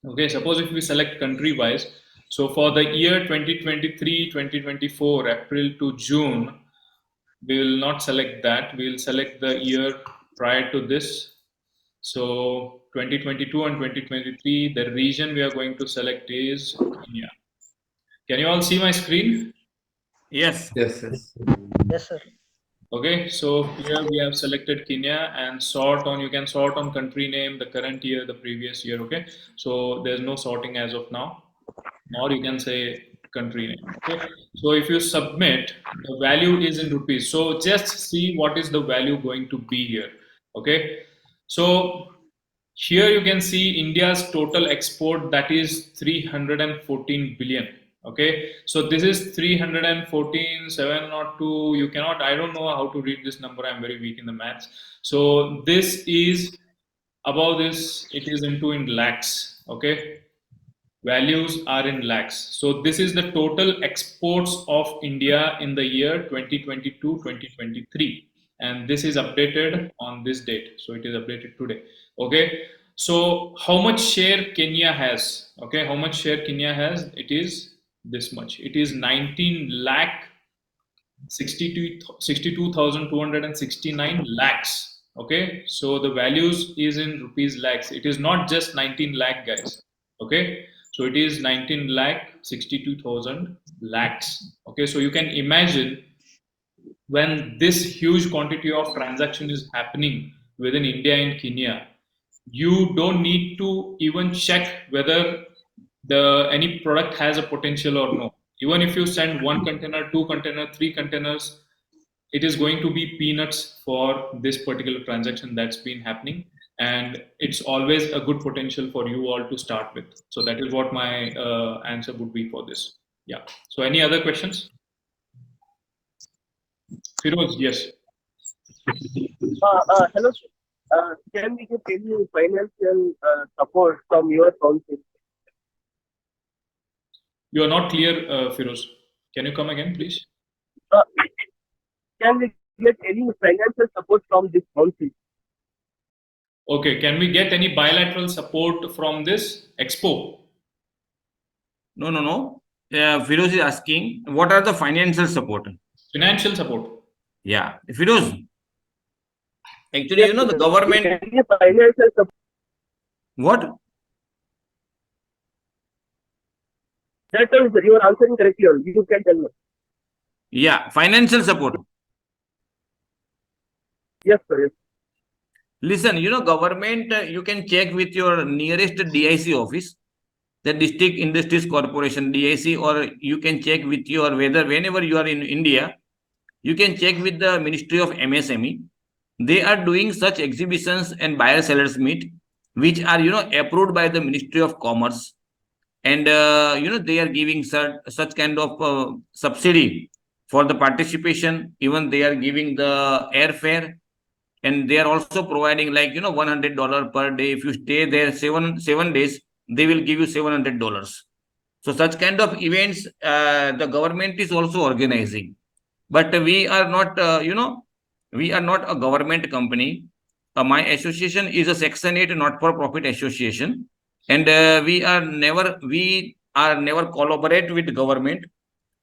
Speaker 1: Okay, suppose if we select country wise, so for the year 2023-2024, April to June, we will not select that. We will select the year prior to this. So 2022 and 2023, the region we are going to select is Kenya. Can you all see my screen?
Speaker 10: Yes.
Speaker 15: Yes, yes.
Speaker 16: Yes, sir.
Speaker 1: Okay, so here we have selected Kenya and sort on, you can sort on country name, the current year, the previous year. Okay, so there's no sorting as of now, or you can say country name. Okay, so if you submit, the value is in rupees. So just see what is the value going to be here. Okay, so here you can see India's total export, that is 314 billion. Okay, so this is 314 702. You cannot, I don't know how to read this number, I'm very weak in the maths. So this is above this, it is in lakhs. Okay, values are in lakhs. So this is the total exports of India in the year 2022-2023, and this is updated on this date. So it is updated today. Okay, so how much share Kenya has? Okay, how much share Kenya has? It is this much. It is 19 lakh 62,269 lakhs. Okay, so the values is in rupees lakhs. It is not just 19 lakh, guys. Okay, so it is 19 lakh 62,000 lakhs. Okay, so you can imagine when this huge quantity of transaction is happening within India and Kenya, you don't need to even check whether any product has a potential or no. Even if you send 1 container, 2 container, 3 containers, it is going to be peanuts for this particular transaction that's been happening, and it's always a good potential for you all to start with. So that is what my answer would be for this. Yeah. So any other questions? Firoz, yes.
Speaker 19: Hello, sir. Can we get any financial support from your council?
Speaker 1: You are not clear, Firoz. Can you come again, please?
Speaker 19: Can we get any financial support from this council?
Speaker 1: Okay, can we get any bilateral support from this expo?
Speaker 10: No. Firoz is asking, what are the financial support?
Speaker 1: Financial support.
Speaker 10: Yeah, Firoz. Actually, you know, the government.
Speaker 19: Financial support.
Speaker 10: What?
Speaker 19: That's all, sir. You are answering correctly. You can tell me.
Speaker 10: Yeah, financial support.
Speaker 19: Yes, sir. Yes.
Speaker 10: Listen, government, you can check with your nearest DIC office, the District Industries Corporation, DIC, or you can check with your, whenever you are in India, you can check with the Ministry of MSME. They are doing such exhibitions and buyer sellers meet, which are, approved by the Ministry of Commerce. And, they are giving such kind of subsidy for the participation. Even they are giving the airfare, and they are also providing like $100 per day. If you stay there seven days, they will give you $700. So such kind of events the government is also organizing, but we are not we are not a government company. My association is a Section 8 not for profit association, and we are never collaborate with government,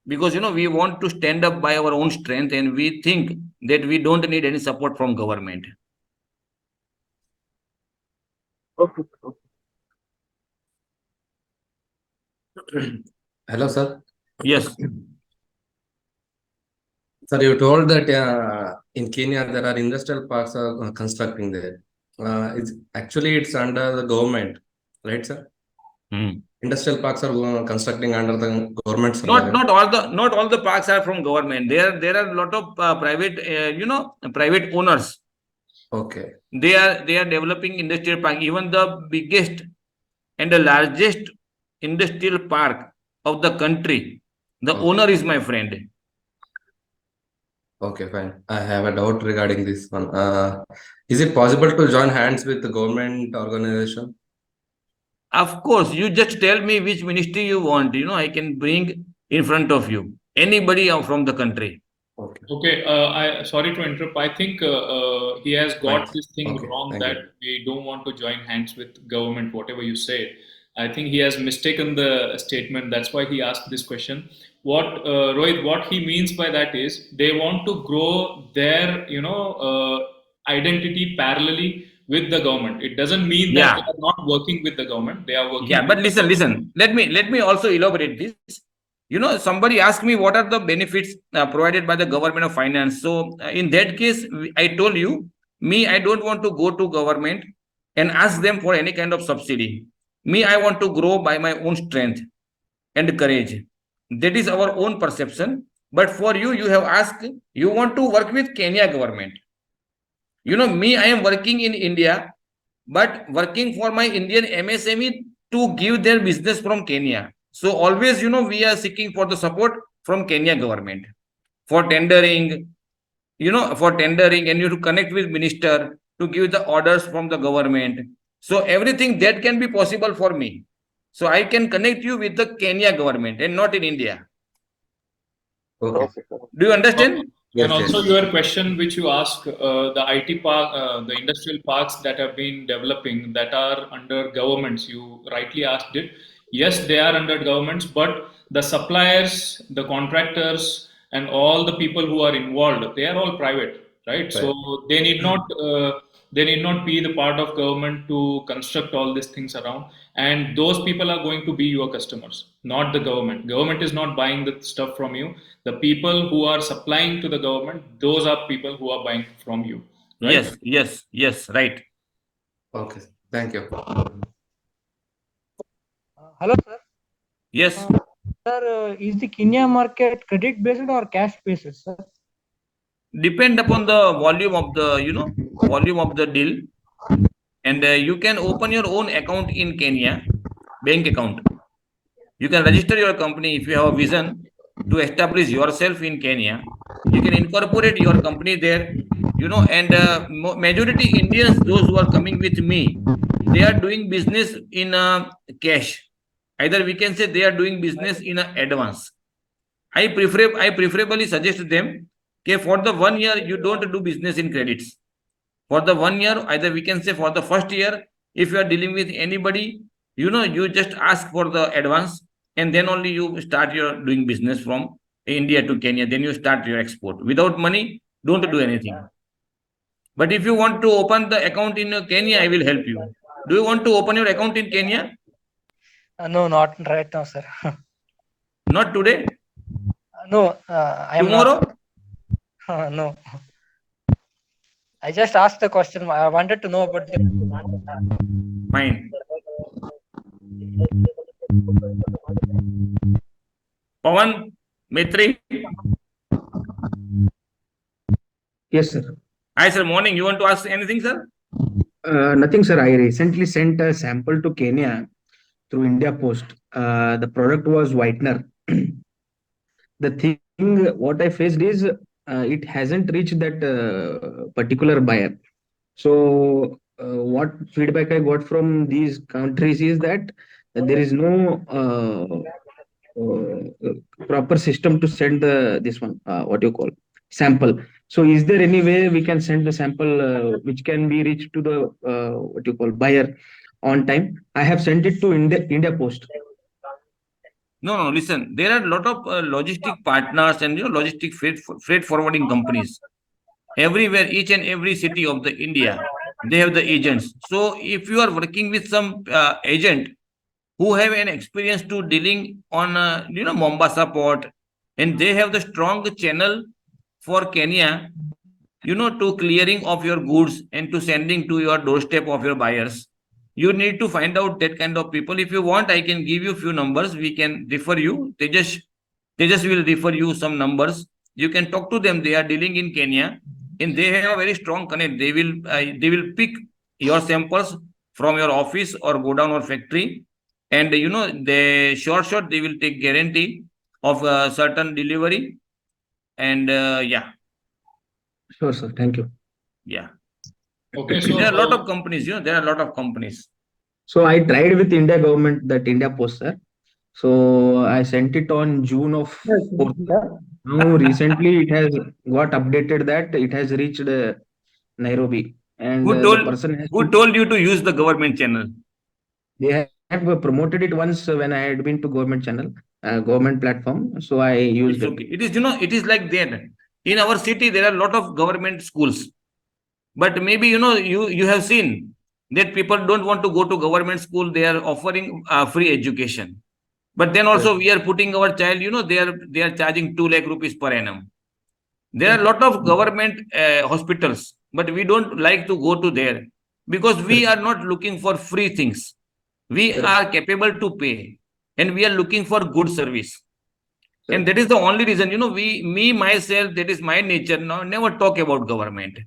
Speaker 10: because we want to stand up by our own strength, and we think that we don't need any support from government.
Speaker 19: Okay.
Speaker 17: Hello, sir.
Speaker 10: Yes.
Speaker 17: Sir, you told that in Kenya there are industrial parks are constructing there. It's under the government, right, sir? Industrial parks are constructing under the government.
Speaker 10: Not all the parks are from government. There are a lot of private private owners.
Speaker 17: Okay.
Speaker 10: They are developing industrial park. Even the biggest and the largest industrial park of the country, the owner is my friend.
Speaker 17: Okay, fine. I have a doubt regarding this one. Is it possible to join hands with the government organization?
Speaker 10: Of course, you just tell me which ministry you want. I can bring in front of you anybody from the country.
Speaker 1: Okay, I sorry to interrupt. I think he has got this thing wrong,
Speaker 17: thank
Speaker 1: that we don't want to join hands with government, whatever you say. I think he has mistaken the statement. That's why he asked this question. What Rohit, what he means by that is they want to grow their identity parallelly with the government. It doesn't mean that they are not working with the government. They are working.
Speaker 10: Yeah, but listen. Let me also elaborate this. Somebody asked me what are the benefits provided by the government of finance. So in that case, I told you, I don't want to go to government and ask them for any kind of subsidy. I want to grow by my own strength and courage. That is our own perception. But for you, you have asked, you want to work with Kenya government. I am working in India, but working for my Indian MSME to give their business from Kenya. So always, we are seeking for the support from Kenya government for tendering, and you to connect with minister to give the orders from the government. So everything that can be possible for me. So I can connect you with the Kenya government and not in India.
Speaker 17: Okay.
Speaker 10: Do you understand?
Speaker 1: And also your question which you ask, the IT park, the industrial parks that have been developing that are under governments, you rightly asked it. Yes, they are under governments, but the suppliers, the contractors, and all the people who are involved, they are all private, right? So they need not be the part of government to construct all these things around. And those people are going to be your customers, not the government. Government is not buying the stuff from you. The people who are supplying to the government, those are people who are buying from you. Right?
Speaker 10: Yes, right.
Speaker 17: Okay, thank you.
Speaker 18: Hello, sir.
Speaker 10: Yes.
Speaker 18: Sir, is the Kenya market credit based or cash based, sir?
Speaker 10: Depend upon the volume of the deal, and you can open your own account in Kenya, bank account. You can register your company if you have a vision to establish yourself in Kenya. You can incorporate your company there, and majority Indians, those who are coming with me, they are doing business in cash. Either we can say they are doing business in advance. I preferably suggest them, okay, for the 1 year, you don't do business in credits. For the 1 year, either we can say for the first year, if you are dealing with anybody, you just ask for the advance, and then only you start your doing business from India to Kenya. Then you start your export. Without money, don't do anything. But if you want to open the account in Kenya, I will help you. Do you want to open your account in Kenya?
Speaker 18: No, not right now, sir.
Speaker 10: Not today?
Speaker 18: No, I am
Speaker 10: tomorrow?
Speaker 18: not. No. I just asked the question. I wanted to know about the.
Speaker 10: Fine. Pawan, Maitri.
Speaker 3: Yes, sir.
Speaker 10: Hi, sir. Morning. You want to ask anything, sir?
Speaker 3: Nothing, sir. I recently sent a sample to Kenya through India Post. The product was whitener. The thing what I faced is it hasn't reached that particular buyer. So what feedback I got from these countries is that there is no proper system to send this one, what you call sample. So is there any way we can send the sample which can be reached to the what you call buyer on time? I have sent it to India Post.
Speaker 10: No. Listen, there are a lot of logistic partners and logistic freight forwarding companies everywhere. Each and every city of the India, they have the agents. So if you are working with some agent who have an experience to dealing on Mombasa port, and they have the strong channel for Kenya, to clearing of your goods and to sending to your doorstep of your buyers. You need to find out that kind of people. If you want, I can give you few numbers. We can refer you. They just will refer you some numbers. You can talk to them. They are dealing in Kenya, and they have a very strong connect. They will pick your samples from your office or go down or factory, and they short they will take guarantee of a certain delivery. And yeah.
Speaker 3: Sure, sir. Thank you.
Speaker 10: Yeah.
Speaker 1: Okay, so
Speaker 10: there are a lot of companies. There are a lot of companies.
Speaker 3: So I tried with India government, that India Post, sir. So I sent it on June of 4th. Now recently it has got updated that it has reached Nairobi, and the person has
Speaker 10: Who told you to use the government channel?
Speaker 3: They have promoted it once when I had been to government channel, government platform. So I used it.
Speaker 10: Okay. It is it is like that. In our city, there are a lot of government schools, but maybe you have seen that people don't want to go to government school. They are offering free education, but then also we are putting our child. They are charging 2 lakh rupees per annum. There are a lot of government hospitals, but we don't like to go to there because we are not looking for free things. We are capable to pay, and we are looking for good service. And that is the only reason, myself, that is my nature. Now, never talk about government.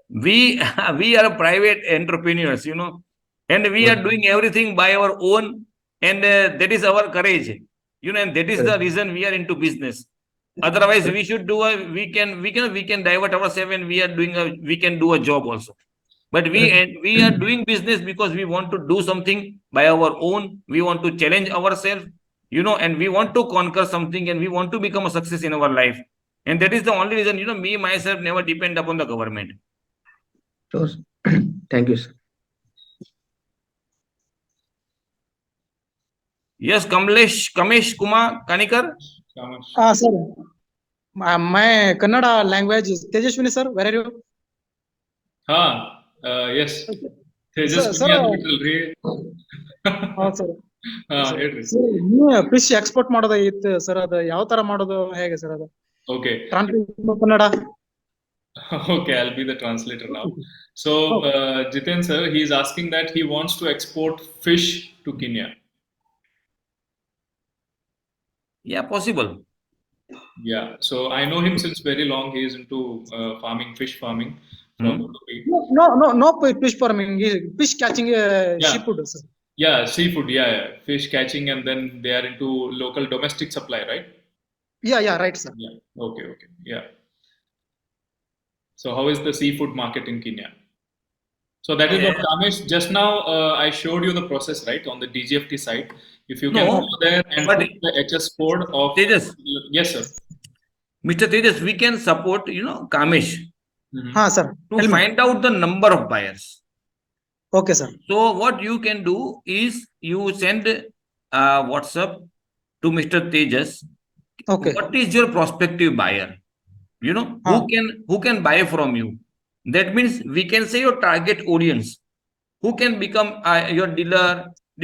Speaker 10: We are private entrepreneurs, and we are doing everything by our own, and that is our courage, and that is the reason we are into business. Otherwise, we should do we can divert ourselves, and we can do a job also. But we are doing business because we want to do something by our own. We want to challenge ourselves, and we want to conquer something, and we want to become a success in our life. And that is the only reason, me, myself, never depend upon the government.
Speaker 3: Sure. Thank you, sir.
Speaker 10: Yes, Kamesh Kumar Kanikar.
Speaker 18: Sir. My Kannada language is Tejaswini, sir. Where are you?
Speaker 1: Yes. Tejaswini
Speaker 18: sir. Fish export ಮಾಡೋದು ಇತ್ತು sir, ಅದು ಯಾವ ತರ ಮಾಡೋದು, ಹೇಗೆ sir ಅದು?
Speaker 1: Okay.
Speaker 18: Kannada.
Speaker 1: Okay, I'll be the translator now. So, Jiten sir, he is asking that he wants to export fish to Kenya.
Speaker 10: Yeah, possible.
Speaker 1: Yeah, so I know him since very long. He is into farming, fish farming.
Speaker 18: No fish farming. Fish catching, seafood, sir.
Speaker 1: Yeah, seafood. Yeah, fish catching, and then they are into local domestic supply, right?
Speaker 18: Yeah, right, sir.
Speaker 1: Yeah. Okay. Yeah. So, how is the seafood market in Kenya? So that is what Kamesh, just now I showed you the process, right, on the DGFT site. If you can go there and put the HS code of
Speaker 10: Tejas.
Speaker 1: Yes, sir.
Speaker 10: Mr. Tejas, we can support, Kamesh.
Speaker 18: Sir.
Speaker 10: To find out the number of buyers.
Speaker 18: Okay, sir.
Speaker 10: So what you can do is you send WhatsApp to Mr. Tejas.
Speaker 18: Okay.
Speaker 10: What is your prospective buyer? Who can buy from you? That means we can say your target audience, who can become your dealer,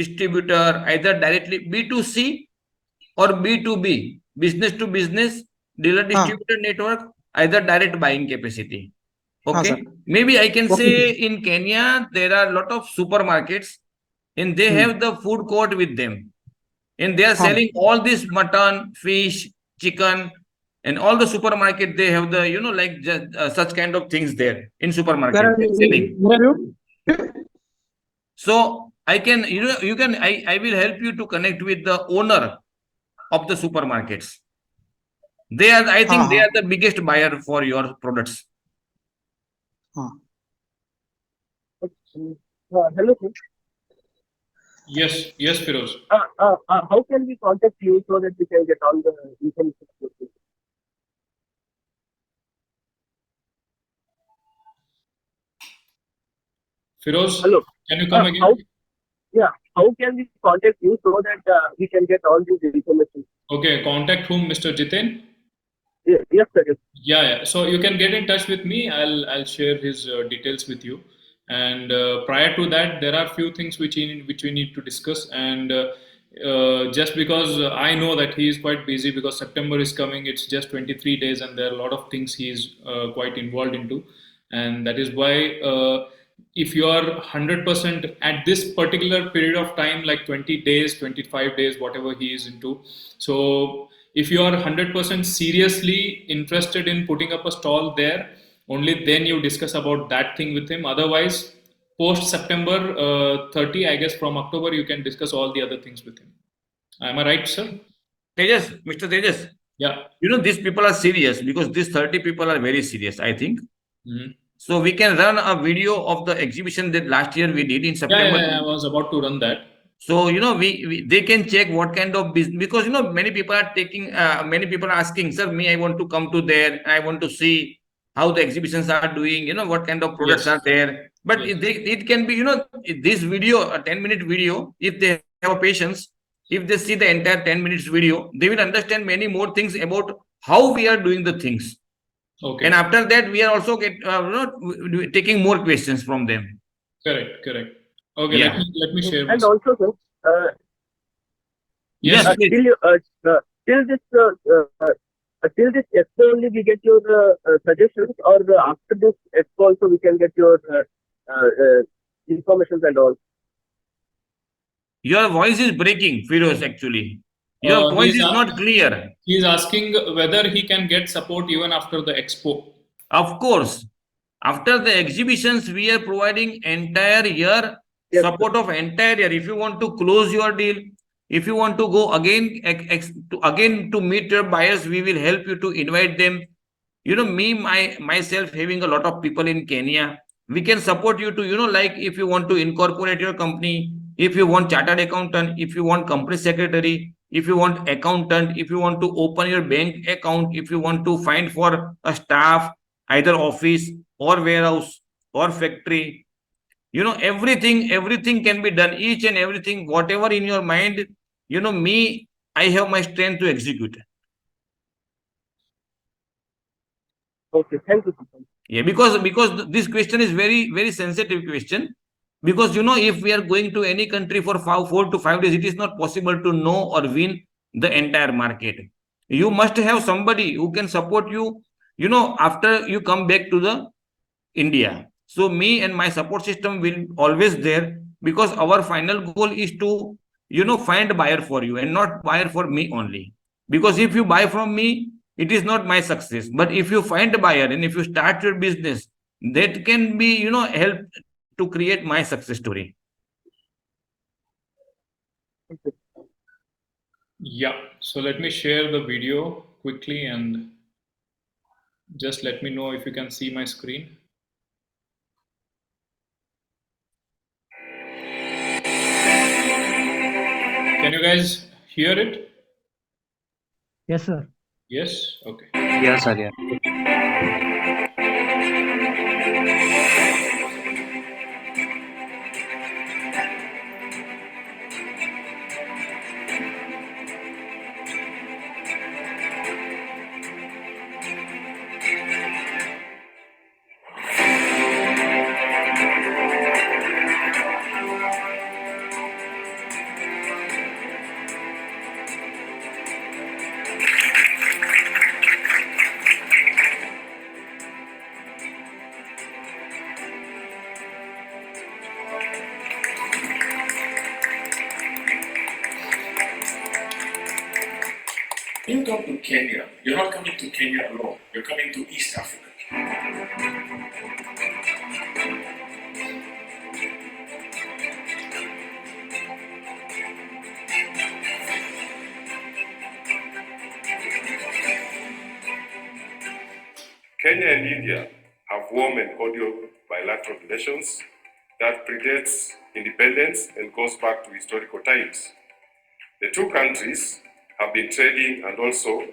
Speaker 10: distributor, either directly B2C or B2B, business to business, dealer distributor network, either direct buying capacity. Okay, maybe I can say in Kenya there are a lot of supermarkets and they have the food court with them, and they are selling all this mutton, fish, chicken, and all the supermarket they have the like just, such kind of things there in supermarket they're selling.
Speaker 18: Where are you?
Speaker 10: So I can you can I will help you to connect with the owner of the supermarkets. They are, I think they are the biggest buyer for your products.
Speaker 19: Hello, sir.
Speaker 1: Yes, yes, Firoz.
Speaker 19: How can we contact you so that we can get all the information?
Speaker 1: Firoz,
Speaker 19: Hello.
Speaker 1: can you come again?
Speaker 19: How can we contact you so that we can get all this information?
Speaker 1: Okay, contact whom, Mr. Jiten?
Speaker 19: Yes, sir. Yes.
Speaker 1: Yeah. So you can get in touch with me. I'll share his details with you. And prior to that, there are few things which we need to discuss. And just because I know that he is quite busy because September is coming, it's just 23 days, and there are a lot of things he is quite involved into, and that is why. If you are 100% at this particular period of time, like 20 days, 25 days, whatever he is into. So if you are 100% seriously interested in putting up a stall there, only then you discuss about that thing with him. Otherwise, post September 30, I guess from October, you can discuss all the other things with him. Am I right, sir?
Speaker 10: Tejas, Mr. Tejas.
Speaker 1: Yeah.
Speaker 10: These people are serious because these 30 people are very serious, I think.
Speaker 1: Mm-hmm.
Speaker 10: So we can run a video of the exhibition that last year we did in September.
Speaker 1: Yeah, I was about to run that.
Speaker 10: So they can check what kind of business, because many people are many people are asking, sir, I want to come to there, I want to see how the exhibitions are doing, what kind of products are there. But it can be this video, a 10-minute video, if they have patience, if they see the entire 10 minutes video, they will understand many more things about how we are doing the things.
Speaker 1: Okay.
Speaker 10: And after that, we are also taking more questions from them.
Speaker 1: Correct. Okay,
Speaker 10: Yeah.
Speaker 1: let me share.
Speaker 19: And also, sir,
Speaker 10: yes,
Speaker 19: till this expo only we get your suggestions, or after this expo also we can get your information and all.
Speaker 10: Your voice is breaking, Firoz, actually. Your voice is not clear.
Speaker 1: He is asking whether he can get support even after the expo.
Speaker 10: Of course. After the exhibitions, we are providing entire year support of entire year. If you want to close your deal, if you want to go again to meet your buyers, we will help you to invite them. Myself having a lot of people in Kenya, we can support you to, like if you want to incorporate your company, if you want chartered accountant, if you want company secretary, if you want accountant, if you want to open your bank account, if you want to find for a staff, either office or warehouse or factory, everything can be done, each and everything, whatever in your mind, I have my strength to execute.
Speaker 19: Okay, thank you.
Speaker 10: Yeah, because this question is very, very sensitive question. Because if we are going to any country for 4 to 5 days, it is not possible to know or win the entire market. You must have somebody who can support you, after you come back to the India. So me and my support system will always there, because our final goal is to find a buyer for you and not buyer for me only. Because if you buy from me, it is not my success. But if you find a buyer and if you start your business, that can be help to create my success story.
Speaker 1: Yeah, so let me share the video quickly and just let me know if you can see my screen. Can you guys hear it?
Speaker 18: Yes, sir.
Speaker 1: Yes? Okay.
Speaker 18: Yes, sir. Yeah.
Speaker 5: When you come to Kenya, you're not coming to Kenya alone, you're coming to East Africa.
Speaker 2: Kenya and India have warm and cordial bilateral relations that predates independence and goes back to historical times. The two countries have been trading and also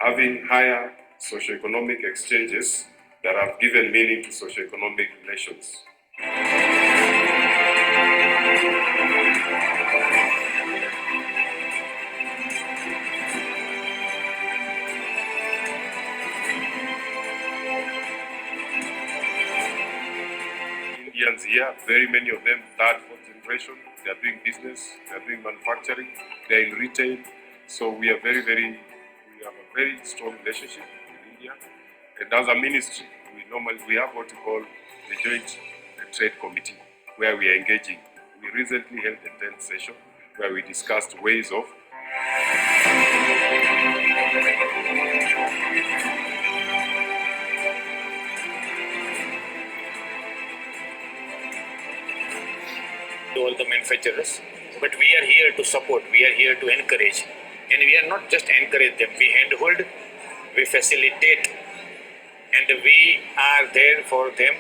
Speaker 2: having higher socioeconomic exchanges that have given meaning to socioeconomic relations. Indians here, very many of them, third, fourth generation, they are doing business, they are doing manufacturing, they are in retail. So we have a very strong relationship with India. And as a ministry, we have what we call the Joint Trade Committee, where we are engaging. We recently held the 10th session where we discussed ways of
Speaker 4: all the manufacturers, but we are here to support, we are here to encourage, and we are not just encourage them, we handhold, we facilitate, and we are there for them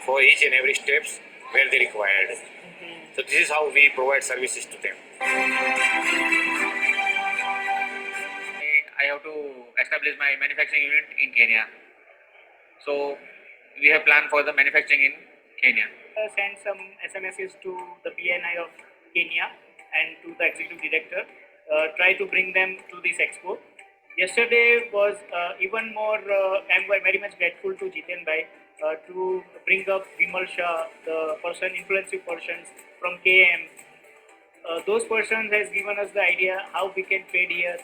Speaker 4: for each and every steps where they required. So this is how we provide services to them.
Speaker 22: I have to establish my manufacturing unit in Kenya. So we have planned for the manufacturing in Kenya.
Speaker 23: Send some SMSs to the BNI of Kenya and to the executive director. Try to bring them to this expo. Yesterday was even more. I'm very much grateful to Jiten Bhai to bring up Vimal Shah, the influential persons from KM. Those persons has given us the idea how we can trade here.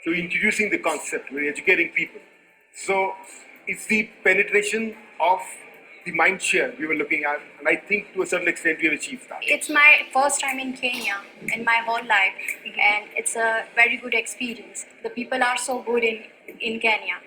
Speaker 24: So introducing the concept, we're educating people. So it's the penetration of the mind share we were looking at, and I think to a certain extent we have achieved that.
Speaker 25: It's my first time in Kenya in my whole life, and it's a very good experience. The people are so good in Kenya.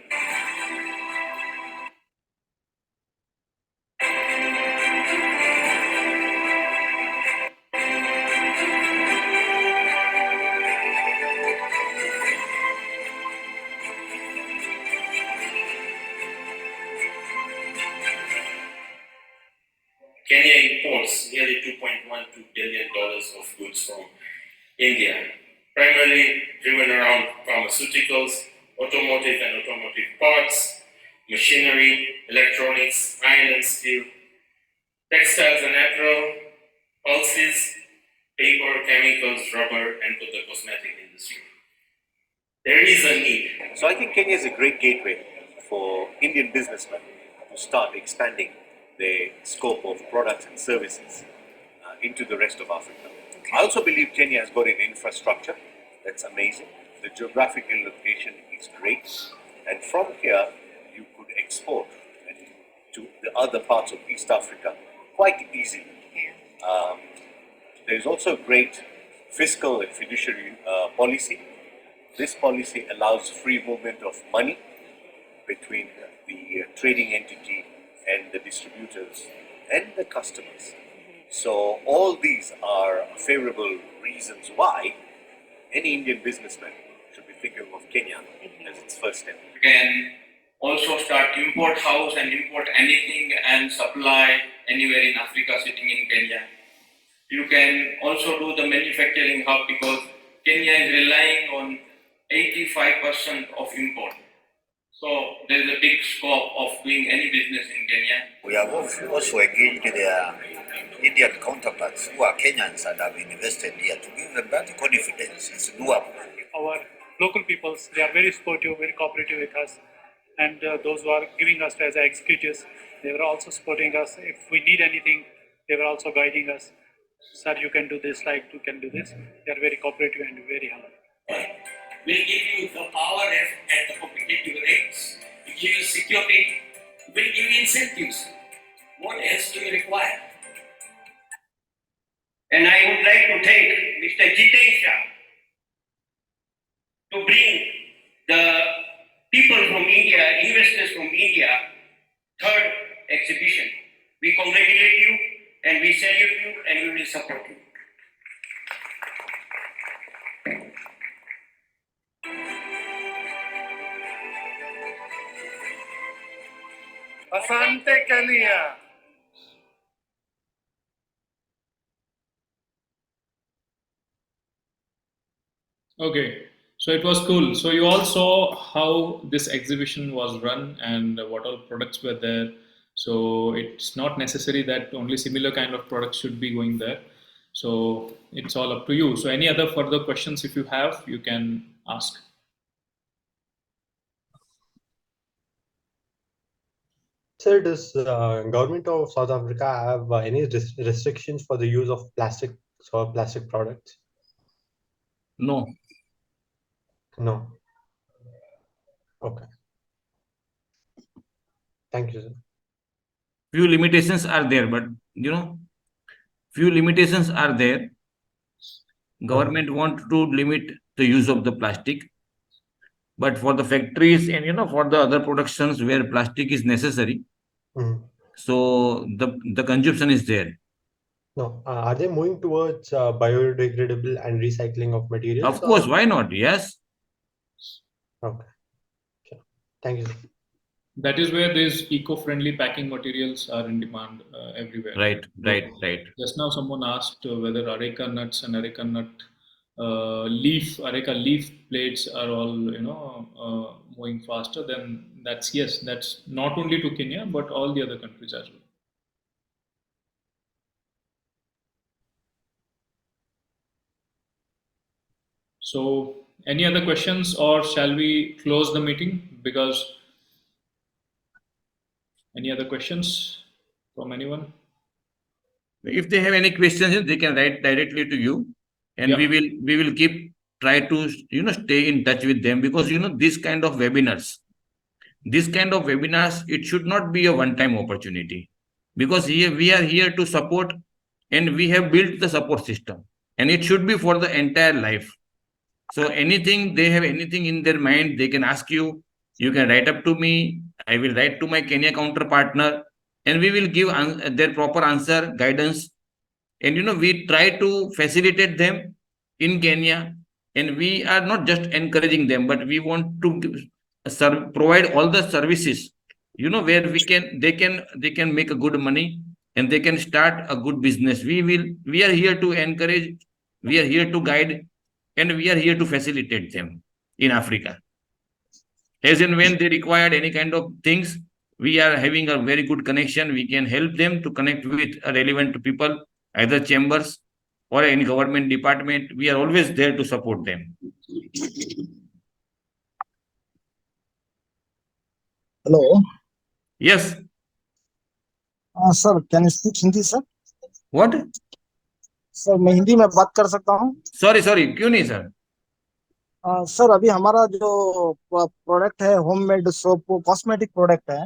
Speaker 4: Kenya imports nearly $2.12 billion of goods from India, primarily driven around pharmaceuticals, automotive and automotive parts, machinery, electronics, iron and steel, textiles and apparel, pulses, paper, chemicals, rubber, and to the cosmetic industry. There is a need.
Speaker 26: So I think Kenya is a great gateway for Indian businessmen to start expanding the scope of products and services into the rest of Africa. I also believe Kenya has got an infrastructure that's amazing. The geographical location is great. And from here, you could export to the other parts of East Africa quite easily. There's also great fiscal and fiduciary policy. This policy allows free movement of money between the trading entity and the distributors and the customers. So all these are favorable reasons why any Indian businessman should be thinking of Kenya as its first step.
Speaker 4: You can also start import house and import anything and supply anywhere in Africa sitting in Kenya. You can also do the manufacturing hub because Kenya is relying on 85% of import. So there is a big scope of doing any business in Kenya.
Speaker 27: We have also engaged their Indian counterparts who are Kenyans and have invested here to give them that confidence. It's doable.
Speaker 28: Our local peoples, they are very supportive, very cooperative with us. And those who are giving us as executives, they were also supporting us. If we need anything, they were also guiding us. Sir, you can do this, like you can do this. They are very cooperative and very humble.
Speaker 4: We'll give you the power at the competitive rates. We'll give you security. We'll give you incentives. What else do you require?
Speaker 29: And I
Speaker 7: would like to thank Mr. Jiten Shah to bring the people from India, investors from India, third exhibition. We congratulate you and we salute you and we will support you.
Speaker 24: Asante Kenya.
Speaker 1: Okay, so it was cool. So you all saw how this exhibition was run and what all products were there. So it's not necessary that only similar kind of products should be going there. So it's all up to you. So any other further questions if you have, you can ask.
Speaker 8: Sir, does government of South Africa have any restrictions for the use of plastic or plastic products?
Speaker 10: No.
Speaker 8: No. Okay. Thank you, sir.
Speaker 10: Few limitations are there, but you know, few limitations are there. Government want to limit the use of the plastic, but for the factories and you know for the other productions where plastic is necessary, so the consumption is there.
Speaker 8: No. Are they moving towards biodegradable and recycling of materials?
Speaker 10: Of course, why not? Yes.
Speaker 8: Okay. Sure. Thank you, sir.
Speaker 1: That is where these eco-friendly packing materials are in demand everywhere.
Speaker 10: Right.
Speaker 1: Just now someone asked whether areca nuts and areca nut areca leaf plates are all moving faster. Then that's yes, that's not only to Kenya but all the other countries as well. So any other questions or shall we close the meeting? Because any other questions from anyone?
Speaker 10: If they have any questions, they can write directly to you, and we will keep try to stay in touch with them, because this kind of webinars, it should not be a one-time opportunity, because here we are here to support, and we have built the support system, and it should be for the entire life. So anything they have anything in their mind, they can ask you. You can write up to me. I will write to my Kenya counterpartner, and we will give their proper answer, guidance. And we try to facilitate them in Kenya, and we are not just encouraging them, but we want to provide all the services, where they can make a good money and they can start a good business. We are here to encourage, we are here to guide, and we are here to facilitate them in Africa. As and when they required any kind of things, we are having a very good connection. We can help them to connect with relevant people, either chambers or any government department. We are always there to support them.
Speaker 16: Hello.
Speaker 10: Yes.
Speaker 16: Sir, can you speak Hindi, sir?
Speaker 10: What?
Speaker 16: Sir मैं हिंदी में बात कर सकता हूँ?
Speaker 10: Sorry क्यों नहीं sir?
Speaker 16: Sir अभी हमारा जो प्रोडक्ट है होममेड सोप कॉस्मेटिक प्रोडक्ट है,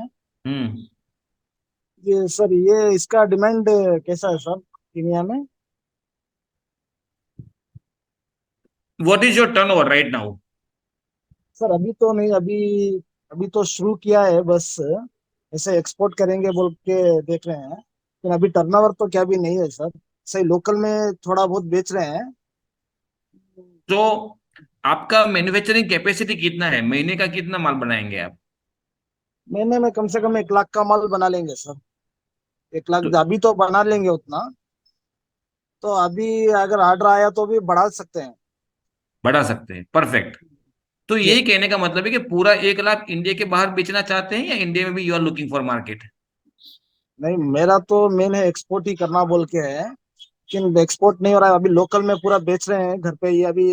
Speaker 16: ये सर ये इसका डिमांड कैसा है सर केन्या में?
Speaker 10: What is your turnover right now?
Speaker 16: Sir अभी तो नहीं, अभी तो शुरू किया है, बस ऐसे एक्सपोर्ट करेंगे बोल के देख रहे हैं, लेकिन अभी टर्नओवर तो क्या भी नहीं है सर, सही लोकल में थोड़ा बहुत बेच रहे हैं.
Speaker 10: तो आपका मैन्युफैक्चरिंग कैपेसिटी कितना है? महीने का कितना माल बनाएंगे आप?
Speaker 16: महीने में कम से कम 1 लाख का माल बना लेंगे सर. 1 लाख अभी तो बना लेंगे उतना, तो अभी अगर ऑर्डर आया तो भी बढ़ा सकते हैं.
Speaker 10: परफेक्ट. तो यही कहने का मतलब है कि पूरा 1 लाख इंडिया के बाहर बेचना चाहते हैं, या इंडिया में भी you are looking for market?
Speaker 16: नहीं, मेरा तो मेन है एक्सपोर्ट ही करना बोल के है, लेकिन एक्सपोर्ट नहीं हो रहा है. अभी लोकल में पूरा बेच रहे हैं घर पे ही, अभी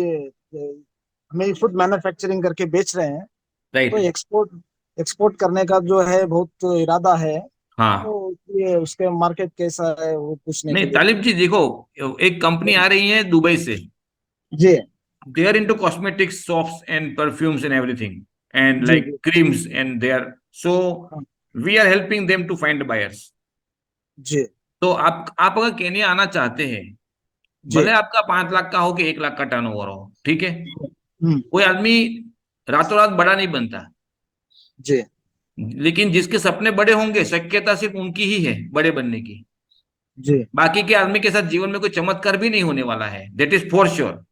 Speaker 16: हमें फूड मैन्युफैक्चरिंग करके बेच रहे हैं. तो एक्सपोर्ट करने का जो है बहुत इरादा है. तो ये उसके मार्केट कैसा है वो पूछने
Speaker 10: नहीं तालिब जी, देखो एक कंपनी आ रही है दुबई से
Speaker 16: जी.
Speaker 10: They are into cosmetics, soaps and perfumes and everything, and like creams, and they are, so we are helping them to find buyers.
Speaker 16: जी.
Speaker 10: तो आप अगर केन्या आना चाहते हैं, भले आपका 5 लाख का हो कि 1 लाख का टर्नओवर हो, ठीक है। कोई आदमी रातों रात बड़ा नहीं बनता
Speaker 16: जी,
Speaker 10: लेकिन जिसके सपने बड़े होंगे शक्यता सिर्फ उनकी ही है बड़े बनने की।
Speaker 16: जी,
Speaker 10: बाकी के आदमी के साथ जीवन में कोई चमत्कार भी नहीं होने वाला है, दैट इज फॉर श्योर।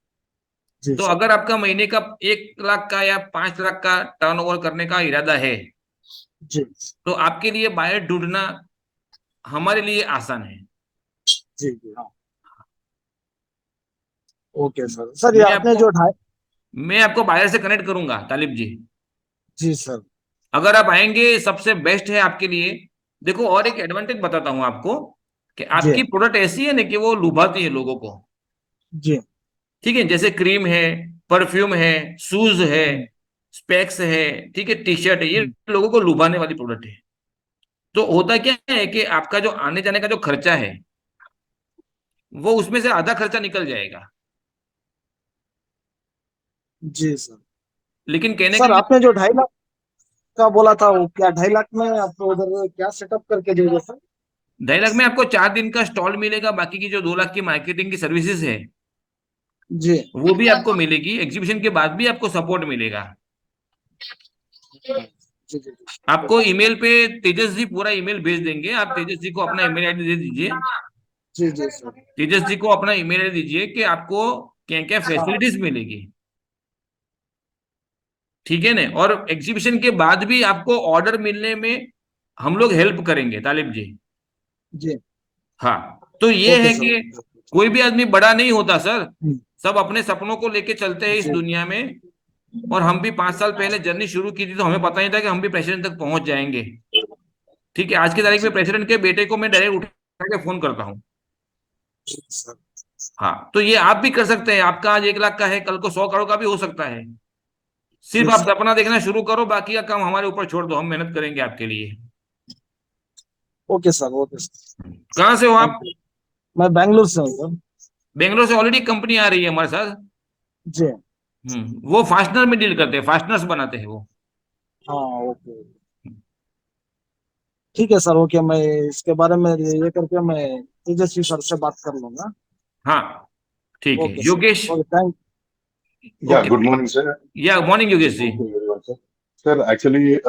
Speaker 16: जी
Speaker 10: तो
Speaker 16: सर,
Speaker 10: अगर आपका महीने का 1 लाख का या 5 लाख का टर्नओवर करने का इरादा है
Speaker 16: जी,
Speaker 10: तो आपके लिए बायर ढूंढना हमारे लिए आसान है।
Speaker 16: जी, जी, हाँ। Okay sir. सर ये आपने जो
Speaker 10: मैं आपको बायर से कनेक्ट करूंगा तालिब जी।
Speaker 16: जी सर,
Speaker 10: अगर आप आएंगे सबसे बेस्ट है आपके लिए। देखो और एक एडवांटेज बताता हूं आपको कि आपकी प्रोडक्ट ऐसी है ना कि वो लुभाती है लोगों को,
Speaker 16: जी,
Speaker 10: ठीक है। जैसे क्रीम है, परफ्यूम है, शूज है, स्पेक्स है, ठीक है, टी शर्ट है, ये लोगों को लुभाने वाली प्रोडक्ट है। तो होता क्या है कि आपका जो आने जाने का जो खर्चा है वो उसमें से आधा खर्चा निकल जाएगा।
Speaker 16: जी सर।
Speaker 10: लेकिन कहने
Speaker 16: सर
Speaker 10: का
Speaker 16: आपने जो 2.5 लाख का बोला था, वो क्या 2.5 लाख में आप उधर क्या सेटअप करके दोगे सर?
Speaker 10: 2.5 लाख में आपको 4 दिन का स्टॉल मिलेगा, बाकी की जो 2 लाख की मार्केटिंग की सर्विसेज है
Speaker 16: जी,
Speaker 10: वो भी आपको मिलेगी। एग्जीबिशन के बाद भी आपको सपोर्ट मिलेगा।
Speaker 16: जी, जी,
Speaker 10: आपको ईमेल पे तेजस जी पूरा ईमेल भेज देंगे, आप तेजस जी को अपना ईमेल आईडी दे दीजिए।
Speaker 16: जी, जी सर,
Speaker 10: तेजस जी को अपना ईमेल आईडी दीजिए कि आपको क्या क्या फैसिलिटीज मिलेगी, ठीक है ना। और एग्जीबिशन के बाद भी आपको ऑर्डर मिलने में हम लोग हेल्प करेंगे तालिब जी।
Speaker 16: जी,
Speaker 10: हाँ, तो ये
Speaker 16: ओके
Speaker 10: है
Speaker 16: सर,
Speaker 10: कि कोई भी आदमी बड़ा नहीं होता सर, सब अपने सपनों को लेके चलते हैं इस दुनिया में। और हम भी 5 साल पहले जर्नी शुरू की थी तो हमें पता नहीं था कि हम भी प्रेसिडेंट तक पहुंच जाएंगे, ठीक है। आज की तारीख में प्रेसिडेंट के बेटे को मैं डायरेक्ट उठा के फोन करता हूँ। हाँ, तो ये आप भी कर सकते हैं। आपका आज 1 लाख का है, कल को 100 करोड़ का भी हो सकता है। सिर्फ आप सपना देखना शुरू करो, बाकी का काम हमारे ऊपर छोड़ दो, हम मेहनत करेंगे आपके लिए।
Speaker 16: Okay sir, okay sir.
Speaker 10: कहाँ से हो आप?
Speaker 16: मैं बेंगलुरु से हूँ सर।
Speaker 10: बेंगलोर से ऑलरेडी कंपनी आ रही है हमारे साथ।
Speaker 16: जी,
Speaker 10: वो फास्टनर में डील करते हैं, फास्टनर्स बनाते हैं वो।
Speaker 16: हाँ, ओके, ठीक है सर, ओके। मैं इसके बारे में ये करके मैं तेजस्वी सर से बात कर लूंगा।
Speaker 10: हाँ, ठीक है।
Speaker 16: Okay
Speaker 10: Yogesh.
Speaker 16: Sir, thank.
Speaker 6: Yeah, good morning, sir.
Speaker 10: या morning Yogesh ji.
Speaker 6: Thank you very much, sir. Sir, actually,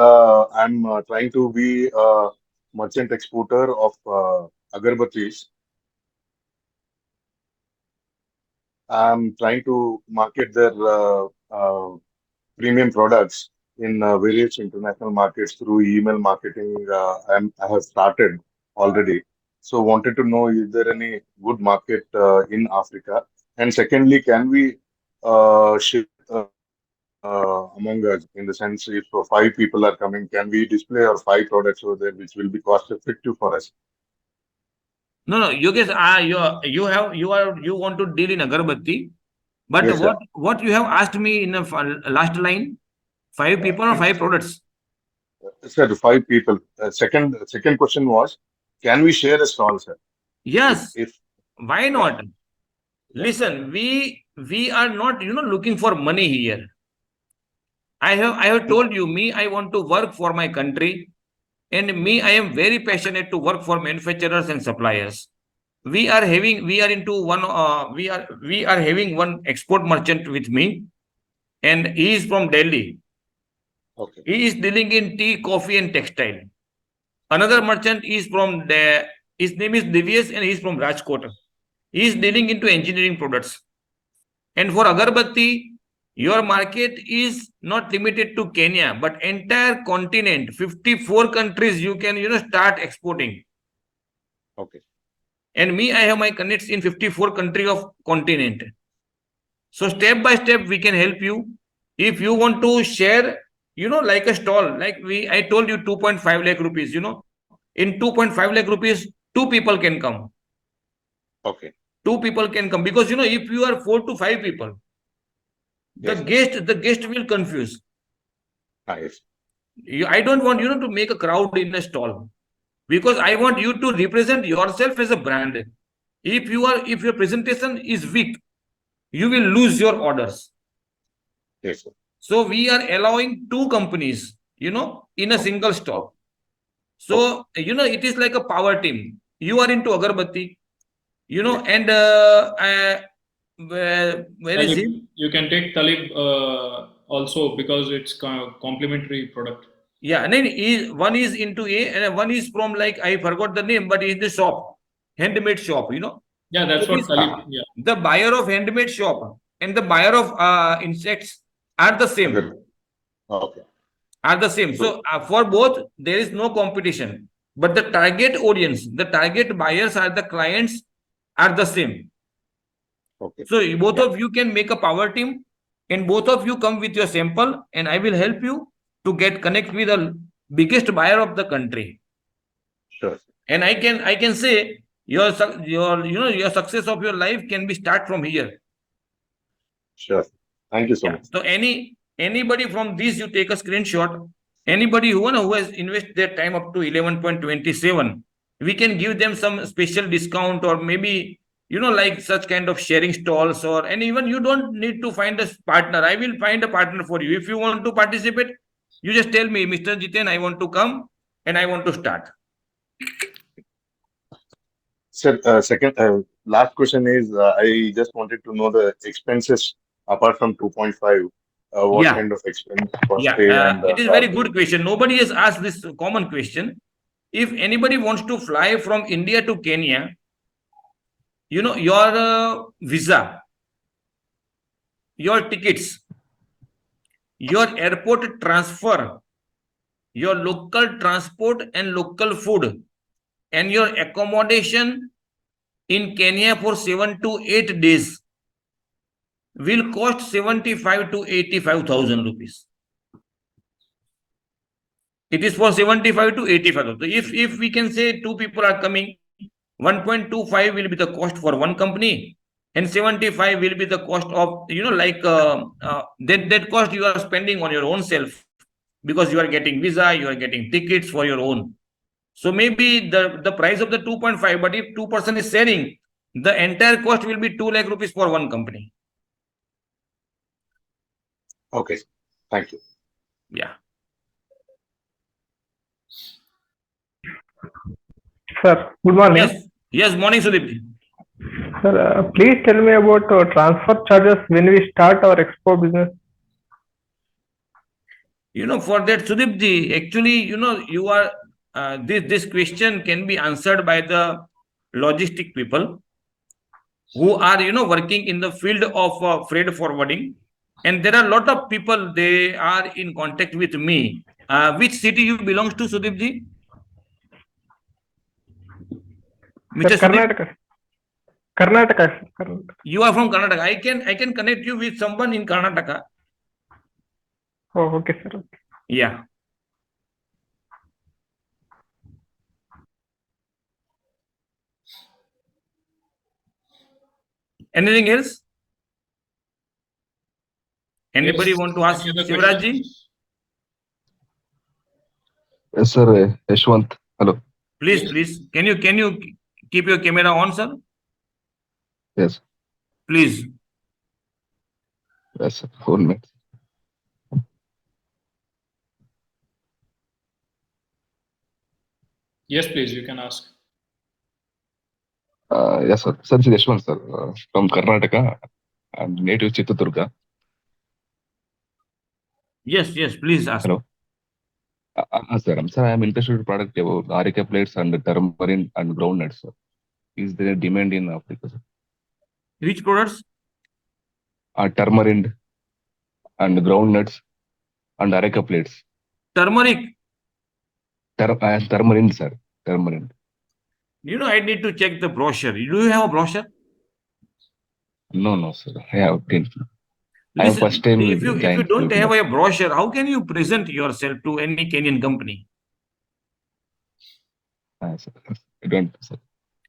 Speaker 6: I'm trying to be a merchant exporter of agarbattis. I'm trying to market their premium products in various international markets through email marketing. I have started already. So, wanted to know, is there any good market in Africa? And secondly, can we ship among us, in the sense if 5 people are coming, can we display our 5 products over there, which will be cost effective for us?
Speaker 10: No, Yogesh, you want to deal in agarbatti, but
Speaker 6: Yes, sir.
Speaker 10: what you have asked me in the last line, 5 people or 5 products?
Speaker 6: Sir, 5 people. Second question was, can we share a stall, sir?
Speaker 10: Yes.
Speaker 6: If
Speaker 10: Why not? Listen, we are not looking for money here. I have told you, me, I want to work for my country, and me, I am very passionate to work for manufacturers and suppliers. We are having one export merchant with me, and he is from Delhi.
Speaker 6: Okay.
Speaker 10: He is dealing in tea, coffee, and textile. Another merchant is from his name is Divyas, and he is from Rajkot. He is dealing into engineering products. And for agarbatti, your market is not limited to Kenya, but entire continent, 54 countries you can start exporting.
Speaker 6: Okay.
Speaker 10: And me, I have my connects in 54 countries of continent. So step by step, we can help you. If you want to share, like a stall, like I told you 2.5 lakh rupees, in 2.5 lakh rupees, 2 people can come.
Speaker 6: Okay.
Speaker 10: 2 people can come, because if you are 4 to 5 people,
Speaker 6: Yes,
Speaker 10: the guest will confuse.
Speaker 6: Yes.
Speaker 10: I don't want to make a crowd in a stall, because I want you to represent yourself as a brand. If your presentation is weak, you will lose your orders.
Speaker 6: Yes, sir.
Speaker 10: So we are allowing 2 companies, in a single stall. So it is like a power team. You are into agarbatti, You know, and where is
Speaker 1: Talib,
Speaker 10: he?
Speaker 1: you can take Talib also because it's complementary product.
Speaker 10: Yeah, and then one is into A and one is from, like, I forgot the name, but it's the shop, handmade shop, you know.
Speaker 1: Yeah, that's
Speaker 10: So
Speaker 1: what Talib. Yeah.
Speaker 10: the buyer of handmade shop and the buyer of insects are the same.
Speaker 6: Okay.
Speaker 10: Are the same. So for both, there is no competition. But the target audience, the target buyers are the clients are the same.
Speaker 6: Okay.
Speaker 10: So both of you can make a power team, and both of you come with your sample, and I will help you to get connect with the biggest buyer of the country.
Speaker 6: Sure.
Speaker 10: And I can say your your success of your life can be start from here.
Speaker 6: Sure. Thank you so much.
Speaker 10: So anybody from this, you take a screenshot. Anybody who has invested their time up to 11.27, we can give them some special discount, or maybe, you know, like such kind of sharing stalls, or, and even you don't need to find a partner. I will find a partner for you. If you want to participate, you just tell me, Mr. Jiten, I want to come and I want to start.
Speaker 6: Sir, last question is, I just wanted to know the expenses apart from 2.5. What kind of expense for stay and
Speaker 10: it is a very good question. Nobody has asked this common question. If anybody wants to fly from India to Kenya, you know, your visa, your tickets, your airport transfer, your local transport and local food, and your accommodation in Kenya for 7 to 8 days will cost 75 to 85,000 rupees. It is for 75 to 85,000. If we can say two people are coming, 1.25 will be the cost for one company, and 75 will be the cost of, you know, like that cost you are spending on your own self, because you are getting visa, you are getting tickets for your own. So maybe the price of the 2.5, but if 2% is sharing, the entire cost will be 2 lakh rupees for one company.
Speaker 6: Okay, thank you.
Speaker 10: Yeah.
Speaker 9: Sir, good morning.
Speaker 10: Yes, morning, Sudeep.
Speaker 9: Sir, please tell me about transfer charges when we start our export business.
Speaker 10: You know, for that, Sudeep ji, actually, you know, you are this question can be answered by the logistic people who are, you know, working in the field of freight forwarding, and there are a lot of people, they are in contact with me. Which city you belongs to, Sudeep ji? Mr.
Speaker 9: Karnataka. Karnataka.
Speaker 10: You are from Karnataka. I can connect you with someone in Karnataka.
Speaker 9: Oh, okay, sir.
Speaker 10: Yeah. Anything else? Anybody want to ask Shivraj ji?
Speaker 11: Yes, sir. Yashwant. Hello.
Speaker 10: Please. Can you keep your camera on, sir?
Speaker 11: Yes.
Speaker 10: Please.
Speaker 11: Yes, sir. 4 minutes.
Speaker 1: Yes, please. You can ask.
Speaker 11: Yes, sir. Sir, this is Yashwant, sir, from Karnataka. I'm native Chitradurga.
Speaker 10: Yes, please ask.
Speaker 11: Hello. Sir, I'm interested in product about areca plates and turmeric and groundnuts, sir. Is there a demand in Africa, sir?
Speaker 10: Which products?
Speaker 11: Turmeric and groundnuts and areca plates.
Speaker 10: Turmeric?
Speaker 11: Turmeric, sir. Turmeric.
Speaker 10: You know, I need to check the brochure. Do you have a brochure?
Speaker 11: No, sir. I have
Speaker 10: Listen,
Speaker 11: first time.
Speaker 10: if you don't have a brochure, how can you present yourself to any Kenyan company?
Speaker 11: Sir, I don't, sir.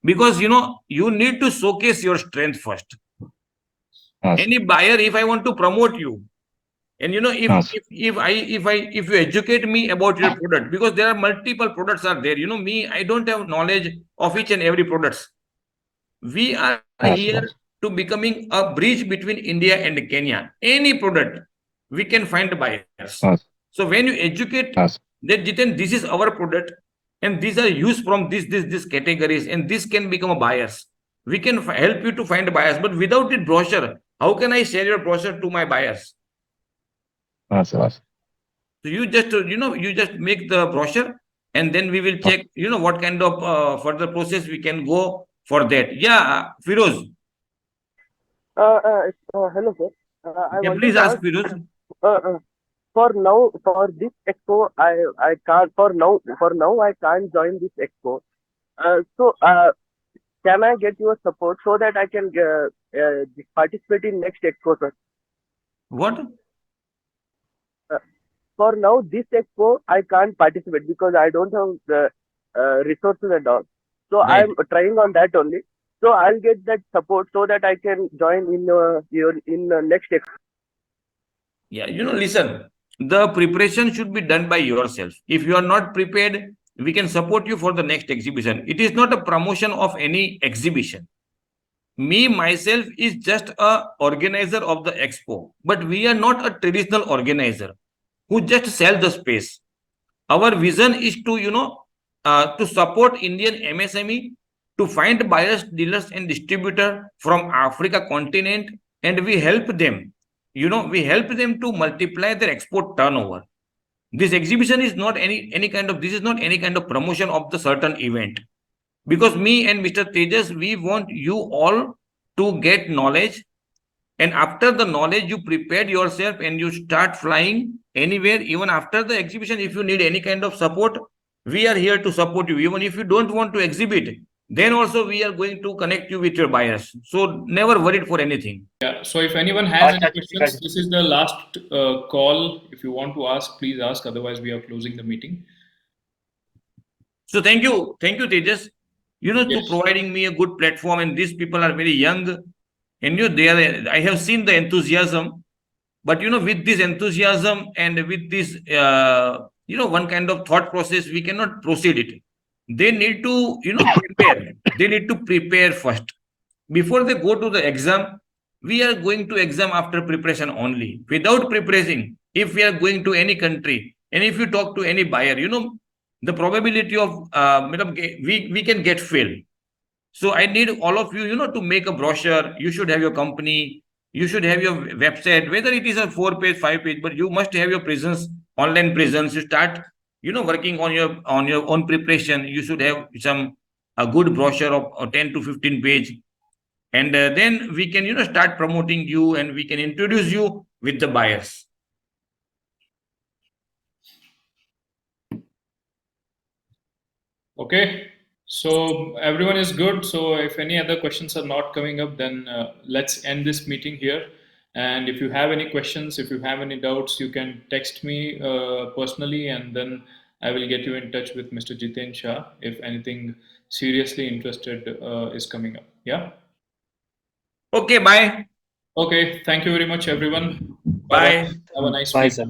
Speaker 10: Because, you know, you need to showcase your strength first. Any buyer, if I want to promote you, and you know, if you educate me about your product, because there are multiple products are there. You know, me, I don't have knowledge of each and every products. We are here to becoming a bridge between India and Kenya. Any product, we can find buyers. So when you educate that, Jiten, this is our product, and these are used from this categories, and this can become a buyers. we can help you to find buyers. But without the brochure, how can I share your brochure to my buyers?
Speaker 11: Sir.
Speaker 10: So you just make the brochure, and then we will check, what kind of further process we can go for that. Yeah, Firoz.
Speaker 19: Hello, sir. I
Speaker 10: Yeah,
Speaker 19: wanted
Speaker 10: please
Speaker 19: to
Speaker 10: ask Firoz.
Speaker 19: For now, for this expo, I can't. For now, I can't join this expo. Can I get your support so that I can participate in next expo, sir?
Speaker 10: What?
Speaker 19: For now, this expo I can't participate because I don't have the resources and all. So
Speaker 10: Right.
Speaker 19: I'm trying on that only. So I'll get that support so that I can join in next expo.
Speaker 10: Yeah, listen, the preparation should be done by yourself. If you are not prepared, we can support you for the next exhibition. It is not a promotion of any exhibition. Me, myself, is just a organizer of the expo, but we are not a traditional organizer who just sell the space. Our vision is to, to support Indian MSME, to find buyers, dealers, and distributor from Africa continent, and we help them. We help them to multiply their export turnover. This exhibition is not any kind of promotion of the certain event, because me and Mr. Tejas, we want you all to get knowledge, and after the knowledge, you prepared yourself and you start flying anywhere. Even after the exhibition, if you need any kind of support, we are here to support you. Even if you don't want to exhibit, then also we are going to connect you with your buyers. So never worried for anything.
Speaker 1: Yeah. So if anyone has any questions, this is the last call. If you want to ask, please ask. Otherwise, we are closing the meeting.
Speaker 10: So thank you, Tejas. To providing me a good platform, and these people are very young, and I have seen the enthusiasm, but with this enthusiasm and with this one kind of thought process, we cannot proceed it. They need to prepare. They need to prepare first before they go to the exam. We are going to exam after preparation only. Without preparing, if we are going to any country, and if you talk to any buyer, the probability of we can get failed. So I need all of you, to make a brochure. You should have your company. You should have your website, whether it is a 4-page, 5-page, but you must have your presence, online presence. You start, working on your own preparation. You should have a good brochure of 10 to 15 page, and then we can, start promoting you, and we can introduce you with the buyers.
Speaker 1: Okay. So everyone is good. So if any other questions are not coming up, then let's end this meeting here. And if you have any questions, if you have any doubts, you can text me personally, and then I will get you in touch with Mr. Jiten Shah if anything seriously interested is coming up. Yeah.
Speaker 10: Okay. Bye.
Speaker 1: Okay. Thank you very much, everyone.
Speaker 10: Bye.
Speaker 1: Have a nice
Speaker 8: Bye,
Speaker 1: week.
Speaker 8: sir.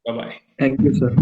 Speaker 1: Bye bye.
Speaker 8: Thank you, sir.